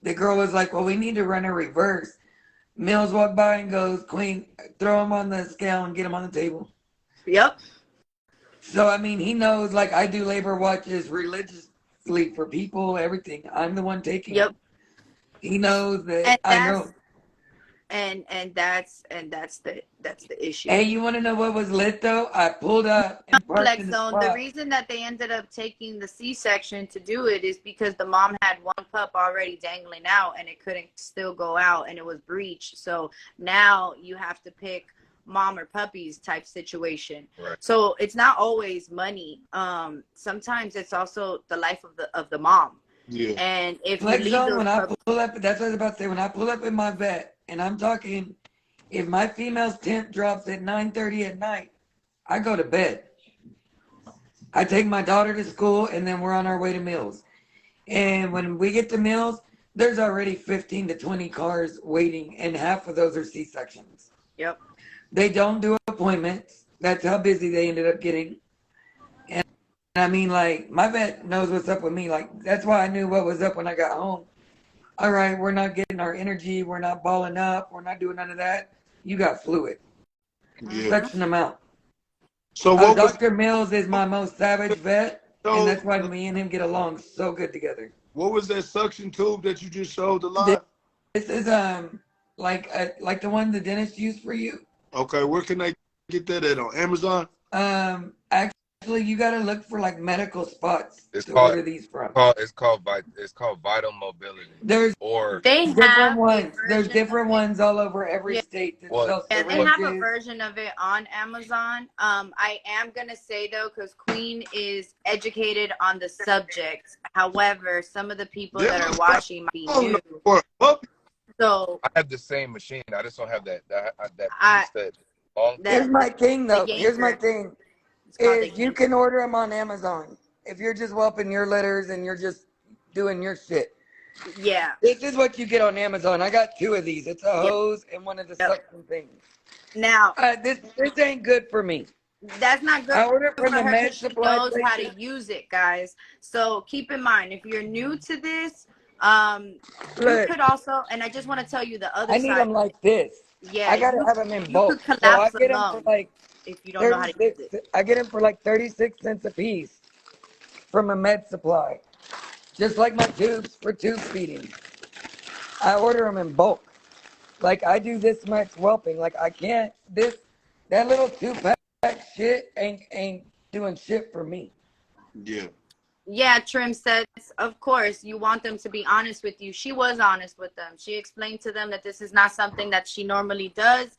The girl was like, well, we need to run a reverse. Mills walked by and goes, Queen, throw him on the scale and get him on the table. Yep. So, I mean, he knows, like, I do labor watches religiously for people, everything. I'm the one taking Yep. it. He knows that I know. And that's the issue. Hey, you want to know what was lit, though? I pulled up and parked in the spot. The reason that they ended up taking the C-section to do it is because the mom had one pup already dangling out and it couldn't still go out and it was breached. So now you have to pick mom or puppies type situation. Right. So it's not always money. Sometimes it's also the life of the mom. Yeah. And if like you leave when I pull up, that's what I was about to say. When I pull up in my vet, and I'm talking, if my female's temp drops at 9:30 at night, I go to bed. I take my daughter to school, and then we're on our way to Mills. And when we get to Mills, there's already 15 to 20 cars waiting, and half of those are C-sections. Yep. They don't do appointments. That's how busy they ended up getting. And I mean, like, my vet knows what's up with me. Like, that's why I knew what was up when I got home. All right, we're not getting our energy. We're not balling up. We're not doing none of that. You got fluid. Yeah. Suction them out. So Dr. Mills is my most savage vet, and that's why me and him get along so good together. What was that suction tube that you just showed the This, live? this is like the one the dentist used for you. Okay, where can they get that at, on Amazon? Actually, you gotta look for like medical spots It's to called order these from. it's called Vital Mobility. There's Or They different have a ones. There's version of different it. ones all over every Yeah. state that what? sell Yeah, they What? have a syringes. version of it on Amazon. I am gonna say though, because Queen is educated on the subject. However, some of the people that are watching might be new. So I have the same machine. I just don't have that I piece that long. Here's my thing the though. Here's my yanker. thing. It's called the Is you yanker. can order them on Amazon if you're just whelping your litters and you're just doing your shit. Yeah. This is what you get on Amazon. I got 2 of these. It's a hose and one of the Yep. suction things. Now This ain't good for me. that's not good I ordered for from the her med because she supply knows how place. to use it, guys. So keep in mind, if you're new to this, you Look, could also, and I just want to tell you the other I need side. them like this. Yeah, I gotta have them in you bulk. could So I collapse a get them for lung like if you don't know how to use 36. it. I get them for like 36 cents a piece from a med supply. Just like my tubes for tube feeding. I order them in bulk. Like I do this much whelping. Like I can't that little 2-pack shit ain't doing shit for me. Yeah. Yeah, Trim says, of course, you want them to be honest with you. She was honest with them. She explained to them that this is not something that she normally does,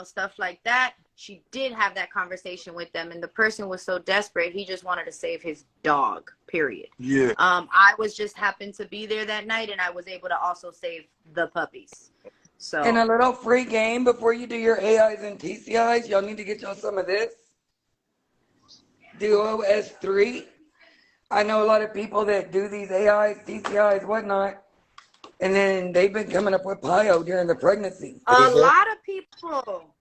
stuff like that. She did have that conversation with them, and the person was so desperate, he just wanted to save his dog, period. Yeah. I was just happened to be there that night, and I was able to also save the puppies. So, And a little free game before you do your AIs and TCIs, y'all need to get y'all some of this. Duo S3. I know a lot of people that do these AIs, TCIs, whatnot, and then they've been coming up with PIO during the pregnancy. a lot of people.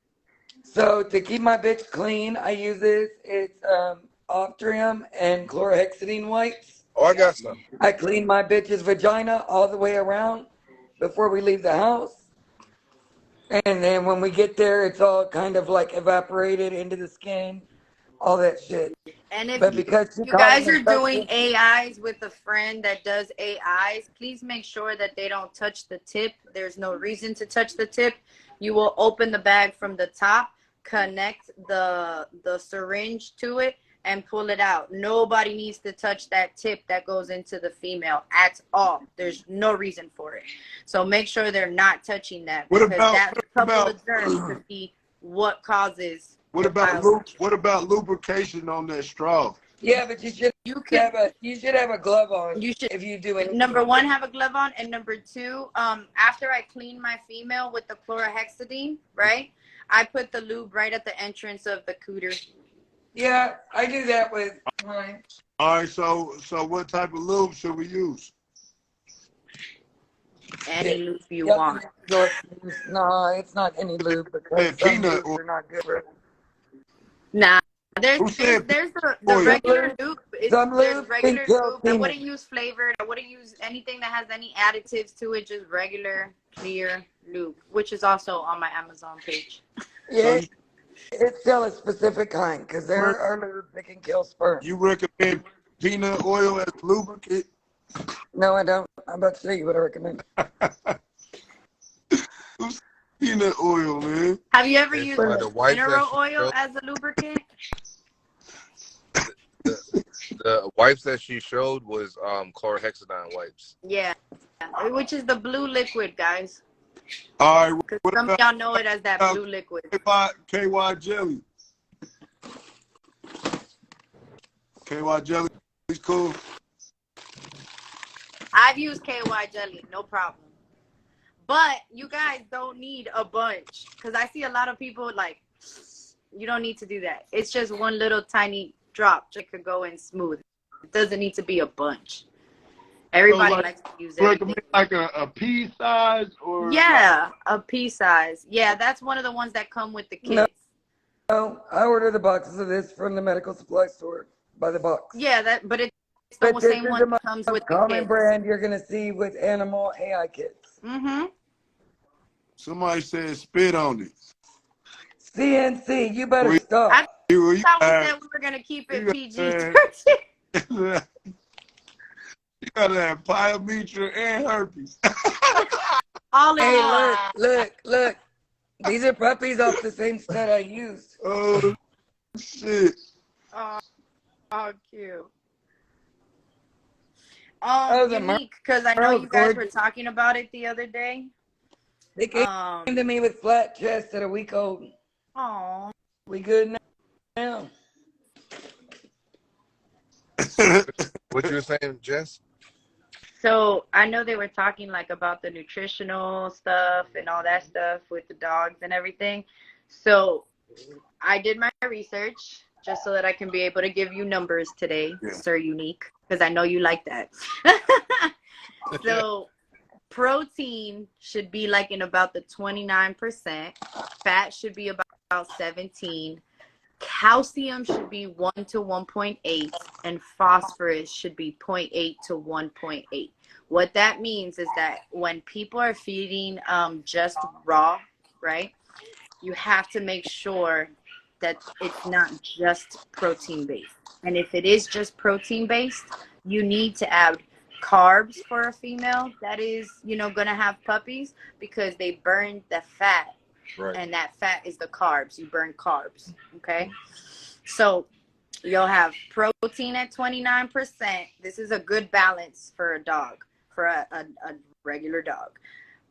So to keep my bitch clean, I use this. It's Optrium and chlorhexidine wipes. Oh, I got some. I clean my bitch's vagina all the way around before we leave the house. And then when we get there, it's all kind of like evaporated into the skin, all that shit. And if But because you guys are doing infection, AIs with a friend that does AIs, please make sure that they don't touch the tip. There's no reason to touch the tip. You will open the bag from the top, connect the syringe to it, and pull it out. Nobody needs to touch that tip that goes into the female at all. There's no reason for it. So make sure they're not touching that, because that couple of germs could be what causes. What about lubrication on that straw? yeah, but you should have a glove on. You should, if you do it. number one, have a glove on, and number two, after I clean my female with the chlorhexidine, right, I put the lube right at the entrance of the cooter. Yeah, I do that with mine. All right, so what type of lube should we use? Any lube you want. No, it's not any lube, because Hey, some peanut lubes are not good for it. Nah, there's Who said the oil? regular lube. Some There's lube regular can kill lube. I penis. wouldn't use flavored. I wouldn't use anything that has any additives to it. Just regular, clear lube, which is also on my Amazon page. Yeah, it's still a specific kind, because there are lubes that can kill sperm. You recommend peanut oil as lubricant? No, I don't. I'm about to show you what I recommend. Peanut oil, man. Have you ever It's used like the wipes that mineral she oil showed. as a lubricant? The wipes that she showed was chlorhexidine wipes. Yeah, which is the blue liquid, guys. All right, Because what some of about y'all know it as that blue liquid. KY jelly? KY jelly is cool. I've used KY jelly, no problem. But you guys don't need a bunch, because I see a lot of people like, you don't need to do that. It's just one little tiny drop. It could go in smooth. It doesn't need to be a bunch. Everybody likes to use everything. Like a pea size, or Yeah, a pea size. Yeah, that's one of the ones that come with the kits. No, I order the boxes of this from the medical supply store by the box. Yeah, but it's the But same this is one the that comes with the common kits. brand you're gonna see with animal AI kits. Mm-hmm. somebody said spit on it. CNC, you better stop. I You thought we said we were gonna keep it PG-13. You gotta have pyometra and herpes. All in Hey, one. look. These are puppies off the same stud I used. Oh shit. Oh, cute. That was a Unique, because I know Merle, you guys were gorgeous. talking about it the other day. They came to me with flat chests at a week old. Oh. We good now? What you were saying, Jess? So I know they were talking like about the nutritional stuff and all that stuff with the dogs and everything. So I did my research just so that I can be able to give you numbers today, Sir Unique, because I know you like that. So protein should be like in about the 29%. Fat should be about 17. Calcium should be 1 to 1.8, and phosphorus should be 0.8 to 1.8. What that means is that when people are feeding just raw, right, you have to make sure that it's not just protein based. And if it is just protein based, you need to add carbs for a female that is, gonna have puppies, because they burn the fat. Right. And that fat is the carbs. You burn carbs. Okay. So you'll have protein at 29%. This is a good balance for a dog, for a regular dog.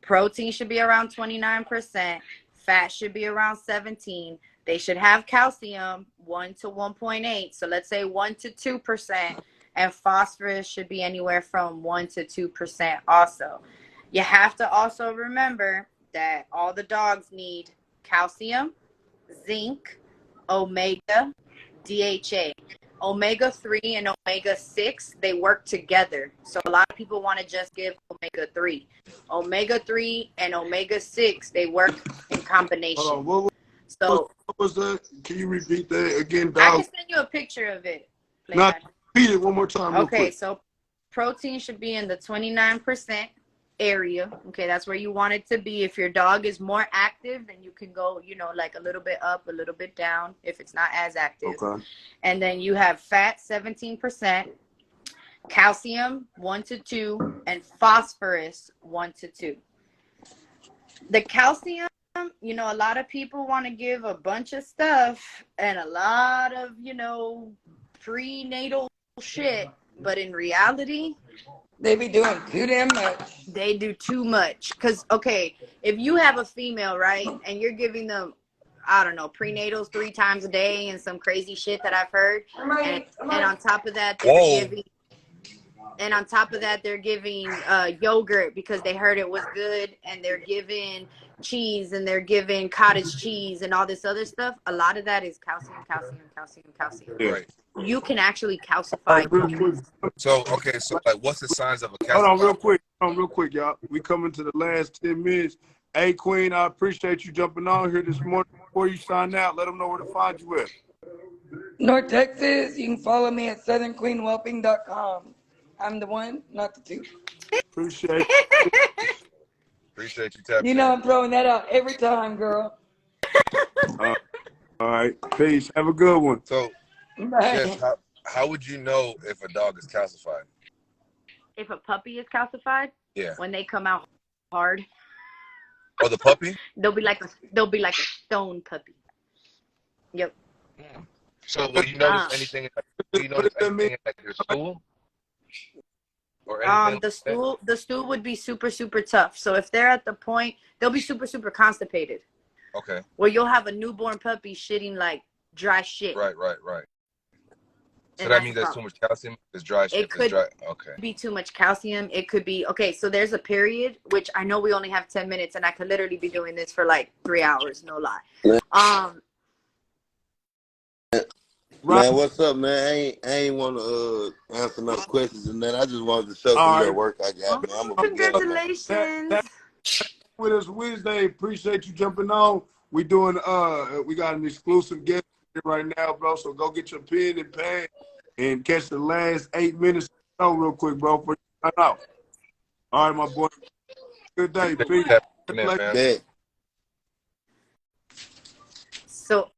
Protein should be around 29%. Fat should be around 17. They should have calcium 1 to 1.8. So let's say 1 to 2%. And phosphorus should be anywhere from 1 to 2% also. You have to also remember that all the dogs need calcium, zinc, omega, DHA. Omega-3 and omega-6, they work together. So a lot of people want to just give omega-3. Omega-3 and omega-6, they work in combination. Hold on, what was that? Can you repeat that again, dog? I can send you a picture of it. Not repeat it one more time. Okay, so protein should be in the 29% area. Okay, that's where you want it to be. If your dog is more active, then you can go, like a little bit up, a little bit down if it's not as active. Okay. And then you have fat 17%, calcium 1 to 2, and phosphorus 1 to 2. The calcium, a lot of people want to give a bunch of stuff and a lot of, prenatal shit, but in reality, they be doing too damn much. They do too much. Because, okay, if you have a female, right, and you're giving them, I don't know, prenatals 3 times a day and some crazy shit that I've heard, and on top of that, they're giving yogurt because they heard it was good, and they're giving cheese, and they're giving cottage cheese and all this other stuff. A lot of that is calcium. Yeah. Right. You can actually calcify. So like, what's the signs of a calcified? Hold on, real quick, y'all. We coming to the last 10 minutes. Hey, Queen, I appreciate you jumping on here this morning. Before you sign out, let them know where to find you at. North Texas, you can follow me at southernqueenwhelping.com. I'm the one, not the two. Appreciate it. Appreciate you tapping. You know I'm throwing that out every time, girl. All right, peace. Have a good one. So, Jess, how would you know if a dog is calcified? If a puppy is calcified, when they come out hard. Oh, the puppy? They'll be like a stone puppy. Yep. So will you notice anything? Do you notice anything in like your stool? Or anything the stool would be super, super tough. So if they're at the point, they'll be super, super constipated. Okay. Where you'll have a newborn puppy shitting like dry shit. Right. So that means there's too much calcium. It's dry shit. It could Okay. be too much calcium. It could be so there's a period, which I know we only have 10 minutes, and I could literally be doing this for like 3 hours, no lie. Man, what's up, man? I ain't want to answer no questions, and then I just wanted to show some little work I got, man. Congratulations. With us Wednesday. Appreciate you jumping on. We doing we got an exclusive guest here right now, bro. So go get your pen and pad and catch the last 8 minutes of the show real quick, bro, before you sign out. All right, my boy. Good day. Peace. So,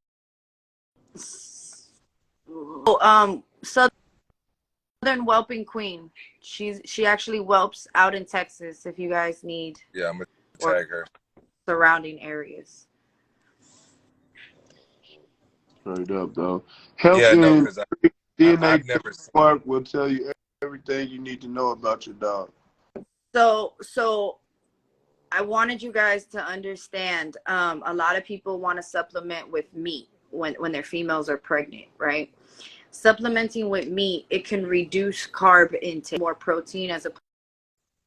Southern Southern Whelping Queen. She actually whelps out in Texas if you guys need. Yeah, I'm gonna Or tag her. surrounding areas. Straight up, though. Yeah, no, Helping because DNA I've never seen. Mark will tell you everything you need to know about your dog. So I wanted you guys to understand. A lot of people want to supplement with meat when their females are pregnant, right? Supplementing with meat, it can reduce carb intake, more protein as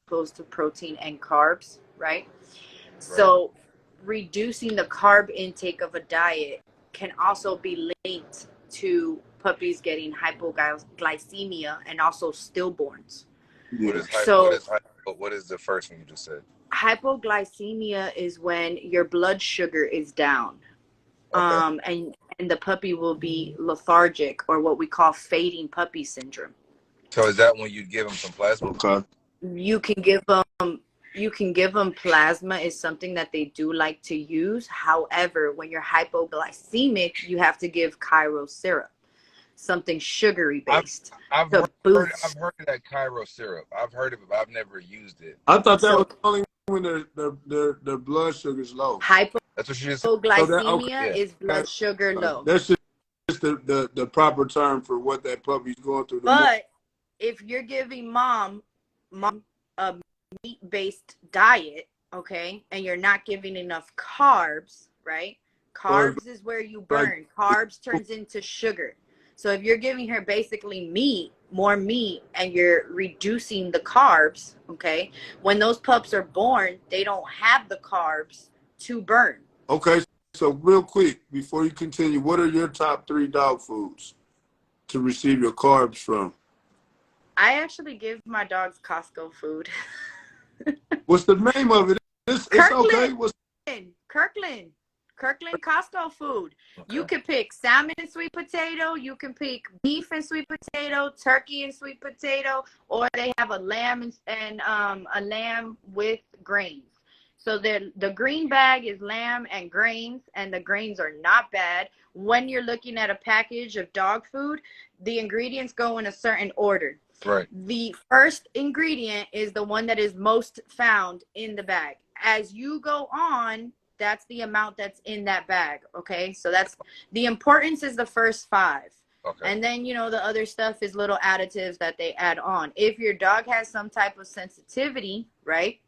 opposed to protein and carbs, right? So reducing the carb intake of a diet can also be linked to puppies getting hypoglycemia and also stillborns. What is So what is the first one you just said? hypoglycemia is when your blood sugar is down. Okay. And the puppy will be lethargic, or what we call fading puppy syndrome. So is that when you give them some plasma? Okay. You can give them plasma, is something that they do like to use. However, when you're hypoglycemic, you have to give Cairo syrup, something sugary based. I've heard of that Cairo syrup. I've heard of it, but I've never used it. I thought that was only when their blood sugar's low. That's what she just said. Hypoglycemia is blood sugar low. That's just the proper term for what that puppy's going through. But if you're giving mom a meat-based diet, okay, and you're not giving enough carbs, right? Carbs is where you burn. Carbs turns into sugar. So if you're giving her basically more meat, and you're reducing the carbs, okay, when those pups are born, they don't have the carbs to burn. Okay, so real quick, before you continue, what are your top 3 dog foods to receive your carbs from? I actually give my dogs Costco food. What's the name of it? It's okay. Kirkland Costco food. Okay. You can pick salmon and sweet potato. You can pick beef and sweet potato, turkey and sweet potato, or they have a lamb and a lamb with grains. So the green bag is lamb and grains, and the grains are not bad. When you're looking at a package of dog food, the ingredients go in a certain order. Right. The first ingredient is the one that is most found in the bag. As you go on, that's the amount that's in that bag. Okay. So that's the importance, is the first 5. Okay. And then, the other stuff is little additives that they add on. If your dog has some type of sensitivity, right,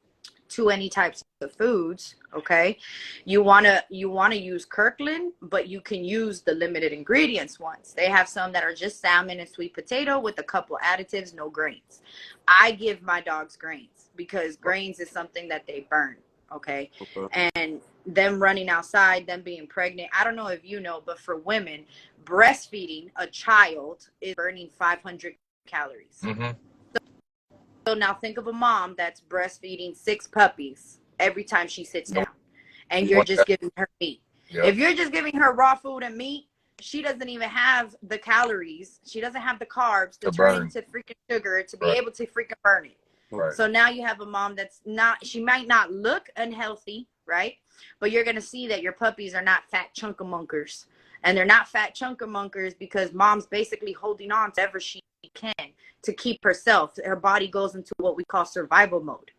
to any types of foods, okay, you want to use Kirkland, but you can use the limited ingredients ones. They have some that are just salmon and sweet potato with a couple additives, no grains. I give my dogs grains because grains is something that they burn, okay? And them running outside, them being pregnant, I don't know if you know, but for women, breastfeeding a child is burning 500 calories. Mm-hmm. So now think of a mom that's breastfeeding 6 puppies every time she sits down, and you're just giving her meat. Yep. If you're just giving her raw food and meat, she doesn't even have the calories. She doesn't have the carbs to turn into freaking sugar to be able to freaking burn it. Right. So now you have a mom she might not look unhealthy, right? But you're going to see that your puppies are not fat chunkamunkers. And they're not fat chunkamunkers because mom's basically holding on to whatever she can to keep herself. Her body goes into what we call survival mode.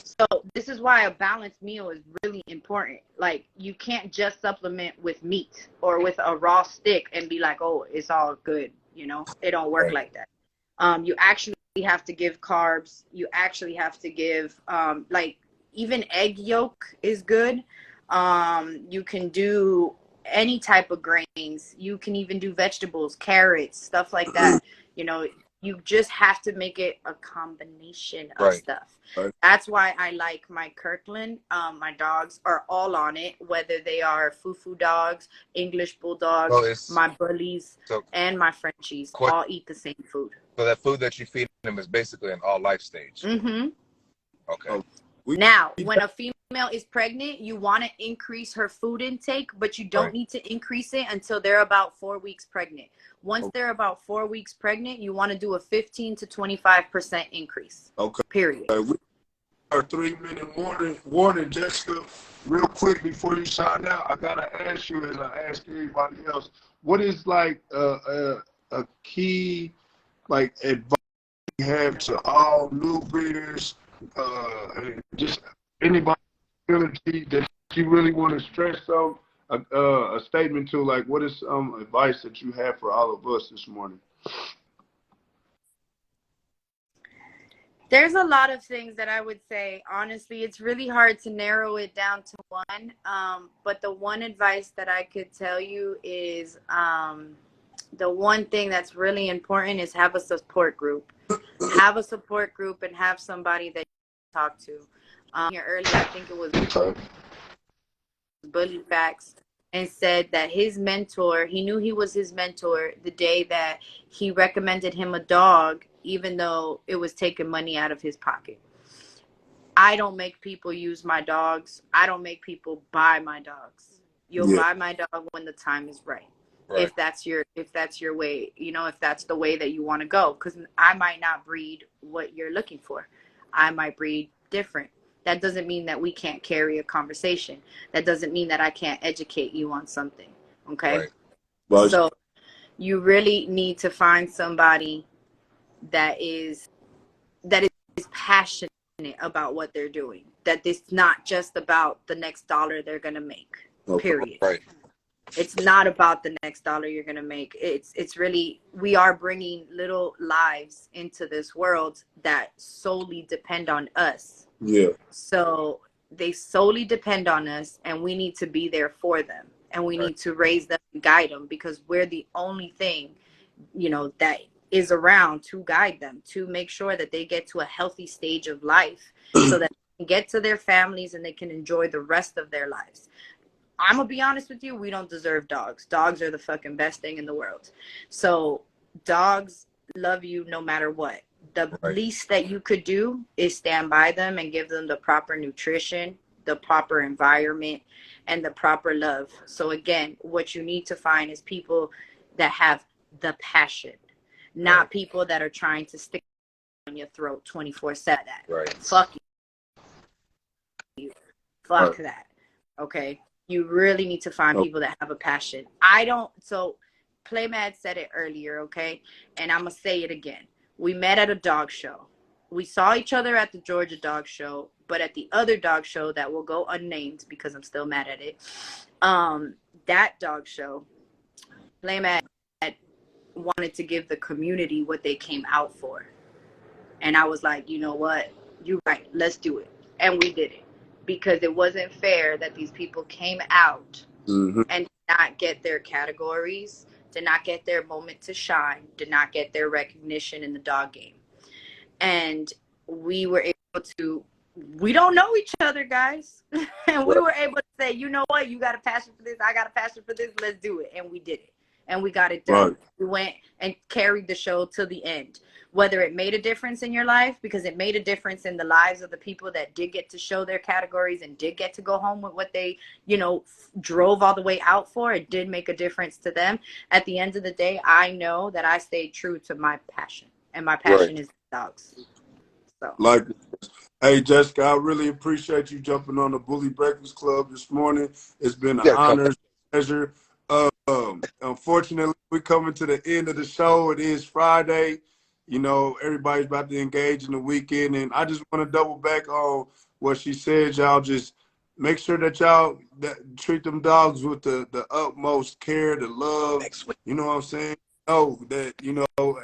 So this is why a balanced meal is really important. Like, you can't just supplement with meat or with a raw stick and be like, oh, it's all good. It don't work like that. You actually have to give carbs. You actually have to give like, even egg yolk is good. You can do any type of grains. You can even do vegetables, carrots, stuff like that. You just have to make it a combination of stuff. Right. That's why I like my Kirkland. My dogs are all on it, whether they are Fufu dogs, English bulldogs, my bullies, and my Frenchies. All eat the same food. So that food that you feed them is basically an all life stage. Mm-hmm. Okay. Now, when a female is pregnant, you want to increase her food intake, but you don't need to increase it until they're about 4 weeks pregnant. Once they're about 4 weeks pregnant, you want to do a 15 to 25% increase. Okay. Period. Our 3-minute warning, Jessica. Real quick before you sign out, I gotta ask you, as I ask everybody else, what is like a key like advice you have to all new breeders, and just anybody community that you really want to stress on a statement to, like, what is some advice that you have for all of us this morning? There's a lot of things that I would say. Honestly, it's really hard to narrow it down to one. But the one advice that I could tell you is the one thing that's really important is have a support group. Have a support group and have somebody that you talk to. Here earlier, I think it was Bully Facts, and said that his mentor, he knew he was his mentor the day that he recommended him a dog, even though it was taking money out of his pocket. I don't make people use my dogs. I don't make people buy my dogs. You'll buy my dog when the time is right. If that's your way, if that's the way that you want to go, because I might not breed what you're looking for. I might breed different. That doesn't mean that we can't carry a conversation. That doesn't mean that I can't educate you on something. Okay. Right. So you really need to find somebody that is passionate about what they're doing. That it's not just about the next dollar they're gonna make. Period. Right. It's not about the next dollar you're gonna make. It's really, we are bringing little lives into this world that solely depend on us. Yeah. So they solely depend on us, and we need to be there for them, and we need to raise them and guide them, because we're the only thing, that is around to guide them, to make sure that they get to a healthy stage of life so that they can get to their families and they can enjoy the rest of their lives. I'm gonna be honest with you, we don't deserve dogs. Dogs are the fucking best thing in the world. So dogs love you no matter what. The least that you could do is stand by them and give them the proper nutrition, the proper environment, and the proper love. So again, what you need to find is people that have the passion, not people that are trying to stick on your throat 24/7. Right. Fuck you. Fuck that. Okay. You really need to find people that have a passion. So Playmad said it earlier, okay? And I'm going to say it again. We met at a dog show. We saw each other at the Georgia dog show, but at the other dog show that will go unnamed because I'm still mad at it, that dog show, Playmad wanted to give the community what they came out for. And I was like, you know what? You're right. Let's do it. And we did it. Because it wasn't fair that these people came out and did not get their categories, did not get their moment to shine, did not get their recognition in the dog game. And we were able to, we don't know each other, guys. And we were able to say, you know what, you got a passion for this, I got a passion for this, let's do it. And we did it. And we got it done. We went and carried the show to the end. Whether it made a difference in your life, because it made a difference in the lives of the people that did get to show their categories and did get to go home with what they, drove all the way out for. It did make a difference to them. At the end of the day, I know that I stayed true to my passion, and my passion is dogs. So. Hey, Jessica, I really appreciate you jumping on the Bully Breakfast Club this morning. It's been an honor, pleasure. Unfortunately, we're coming to the end of the show. It is Friday. Everybody's about to engage in the weekend, and I just want to double back on what she said. Y'all just make sure that y'all treat them dogs with the utmost care, the love. You know what I'm saying? Know that,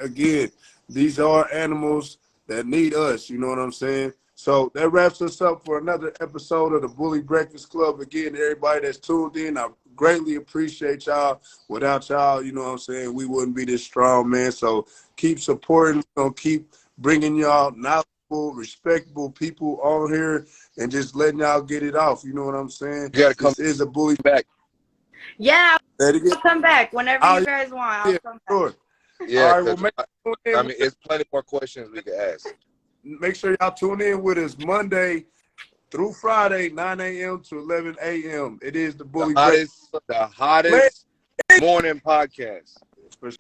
again, these are animals that need us. You know what I'm saying? So that wraps us up for another episode of the Bully Breakfast Club. Again, everybody that's tuned in, I greatly appreciate y'all. Without y'all, you know what I'm saying, we wouldn't be this strong, man. So keep supporting, keep bringing y'all knowledgeable, respectable people on here and just letting y'all get it off. You know what I'm saying? You gotta come this is a bully back. Yeah, I'll come back whenever you guys want. I'll come back. Sure. Yeah, all right, it's plenty more questions we can ask. Make sure y'all tune in with us Monday through Friday, 9 a.m. to 11 a.m. It is the Bully The hottest morning podcast. For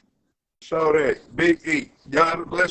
sure that. Big E. Y'all have a blessed